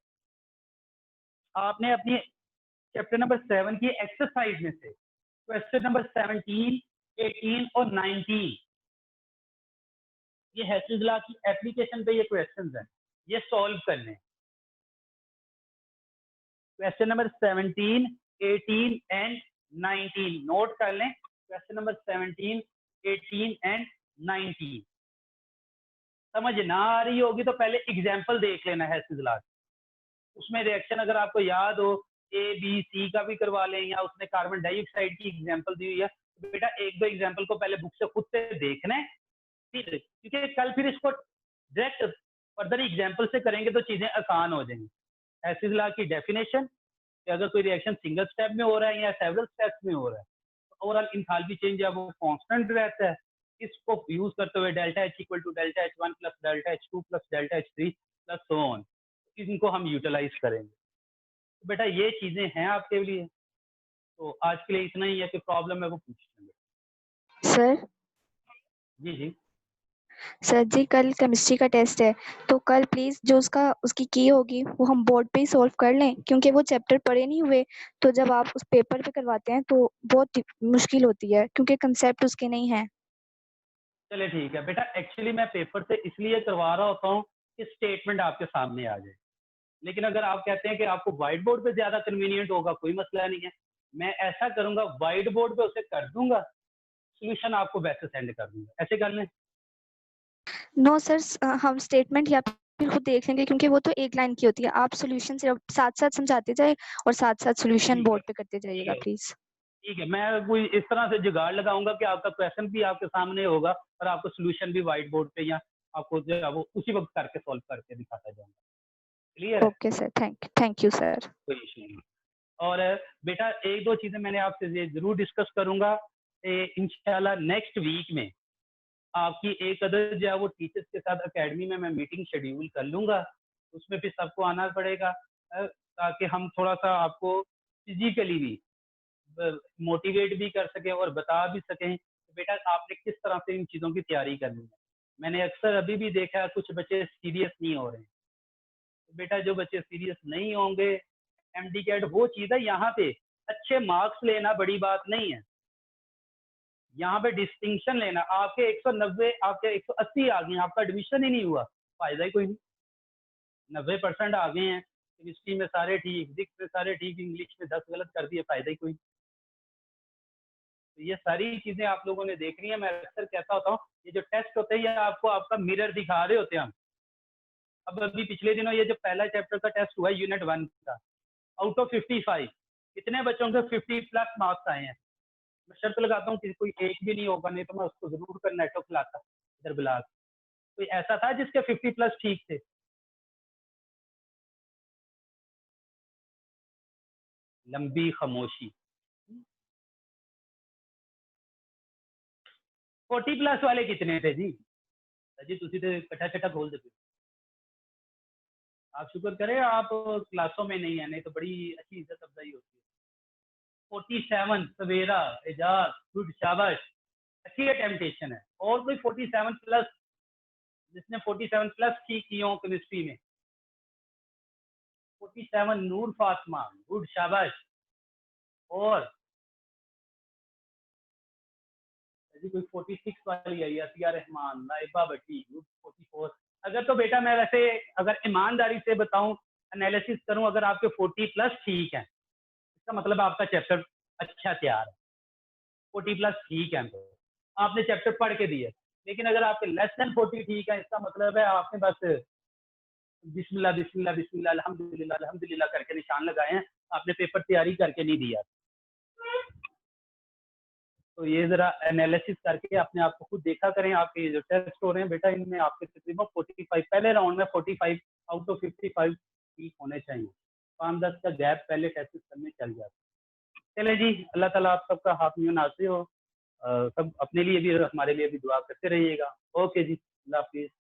आपने अपनी चैप्टर नंबर 7 की एक्सरसाइज में से क्वेश्चन नंबर 17, 18 और 19, ये हेसिस लॉ की एप्लीकेशन पे ये क्वेश्चंस हैं, ये सॉल्व करने। क्वेश्चन नंबर 17, 18 एंड 19 नोट कर लें। क्वेश्चन नंबर 17, 18 एंड 19 समझ ना आ रही होगी तो पहले एग्जांपल देख लेना है हेसिस लॉ। उसमें रिएक्शन अगर आपको याद हो ए बी सी का भी करवा लें, या उसने कार्बन डाइऑक्साइड की एग्जांपल दी हुई है, तो बेटा एक दो एग्जांपल को पहले बुक से खुद से देखना है, ठीक है? क्योंकि कल फिर इसको डायरेक्ट फर्दर एग्जांपल से करेंगे तो चीजें आसान हो जाएंगी। हेसिस लॉ की डेफिनेशन कि अगर कोई रिएक्शन सिंगल स्टेप में हो रहा है या सेवरल स्टेप्स में हो रहा है तो ओवरऑल इंथाल्पी चेंज है वो कांस्टेंट रहता है। इसको यूज करते हुए delta H equal to delta H 1 plus delta H 2 plus delta H 3 plus so on, इनको हम यूटिलाइज करेंगे। तो बेटा ये चीजें हैं आपके लिए। तो आज के लिए इतना ही है, कि प्रॉब्लम है वो पूछ लेंगे। सर जी जी सर जी कल केमिस्ट्री का टेस्ट है, तो कल प्लीज जो उसकी की होगी वो हम बोर्ड पे ही सॉल्व कर लें, क्योंकि वो चैप्टर पढ़े नहीं हुए, तो जब आप उस पेपर पे करवाते हैं तो बहुत मुश्किल होती है, क्योंकि कंसेप्ट उसके नहीं है। चलिए ठीक है बेटा, एक्चुअली मैं पेपर से इसलिए करवा रहा होता हूँ कि स्टेटमेंट आपके सामने आ जाए। लेकिन अगर आप कहते हैं कि आपको व्हाइट बोर्ड पे ज्यादा कन्वीनियंट होगा, कोई मसला नहीं है, मैं ऐसा करूंगा व्हाइट बोर्ड पे उसे कर दूंगा, सोल्यूशन आपको वैसे सेंड कर दूंगा। ऐसे कर लें? नो सर, हम स्टेटमेंट या फिर खुद देख लेंगे, क्योंकि वो तो एक लाइन की होती है। आप सॉल्यूशन सिर्फ साथ साथ समझाते जाए और साथ साथ सॉल्यूशन ठीक है, बोर्ड पे करते ठीक जाइएगा है, प्लीज। ठीक है। मैं कोई इस तरह से जुगाड़ लगाऊंगा कि आपका क्वेश्चन भी आपके सामने होगा और आपको सोल्यूशन भी व्हाइट बोर्ड पे या आपको जो है वो उसी वक्त करके सॉल्व करके दिखाता जाऊंगा। क्लियर है? Okay sir, thank you sir. कोई इशू नहीं। और बेटा एक दो चीजें मैंने आपसे ये जरूर डिस्कस करूंगा। इंशाल्लाह नेक्स्ट वीक में आपकी एक अदर जो है वो टीचर्स के साथ एकेडमी में मैं मीटिंग शेड्यूल कर लूंगा। उसमें भी सबको आना पड़ेगा ताकि हम थोड़ा सा आपको फिजिकली भी मोटिवेट भी कर सकें और बता भी सकें कि बेटा आपने किस तरह से इन चीज़ों की तैयारी करनी है। मैंने अक्सर अभी भी देखा है कुछ बच्चे सीरियस नहीं हो रहे हैं। तो बेटा जो बच्चे सीरियस नहीं होंगे, एमडी कैट वो चीज़ है, यहाँ पे अच्छे मार्क्स लेना बड़ी बात नहीं है। यहाँ पे डिस्टिंक्शन लेना, आपके 190 आपके 180 आ गए, आपका एडमिशन ही नहीं हुआ, फायदा ही कोई नहीं। 90% आ गए हैं, केमिस्ट्री में सारे ठीक, फिजिक्स में सारे ठीक, इंग्लिश में 10 गलत कर दिए, फायदा ही कोई नहीं। तो ये सारी चीजें आप लोगों ने देखनी है। मैं अक्सर कहता होता हूँ ये जो टेस्ट होते हैं ये आपको आपका मिरर दिखा रहे होते हैं हम। अब अभी पिछले दिनों ये जो पहला चैप्टर का टेस्ट हुआ है यूनिट 1 का, आउट ऑफ 55 कितने बच्चों के 50+ मार्क्स आए हैं। मैं शर्त लगाता हूँ कि कोई एक भी नहीं होगा, नहीं तो मैं उसको जरूर कर नेटो खिलाता इधर बिलास। कोई ऐसा था जिसके 50+ ठीक थे? लंबी खामोशी। 40+ वाले कितने थे जी? जी तुसी तो कट्ठा छट्टा खोल देते। आप शुक्र करें आप क्लासों में नहीं है, नहीं तो बड़ी अच्छी इज्जत अफजाई होती है। 47 सवेरा, एजाज, गुड, शाबाश, अच्छी टेम्पटेशन है। और कोई 47+, जिसने 47+ ठीक की हो केमिस्ट्री में? 47 नूर फातिमा, गुड, शाबाश। और जी कोई 46 वाली आई, अतिया रहमान, लाइबा भट्टी, गुड, 44। अगर तो बेटा मैं वैसे अगर ईमानदारी से बताऊं, एनालिसिस करूं, अगर आपके 40+ ठीक है इसका मतलब आपका चैप्टर अच्छा तैयार है। 40+ ठीक है तो आपने चैप्टर पढ़ के दिए। लेकिन अगर आपके लेस देन 40 ठीक है इसका मतलब है आपने बस बिस्मिल्लाह बिस्मिल्लाह बिस्मिल्लाह अल्हम्दुलिल्लाह अल्हम्दुलिल्लाह करके निशान लगाए हैं, आपने पेपर तैयारी करके नहीं दिया। तो ये जरा एनालिसिस करके अपने आप को खुद देखा करें। आपके ये जो टेस्ट हो रहे हैं बेटा इनमें आपके तकरीबन 45 पहले राउंड में 45 आउट ऑफ 55 ठीक होने चाहिए। 5-10 का गैप पहले टेस्ट करने चल जाता है। चले जी, अल्लाह ताला आप सबका हाथ नासिर हो। सब अपने लिए भी और हमारे लिए भी दुआ करते रहिएगा। ओके जी, अल्लाह हाफिज़।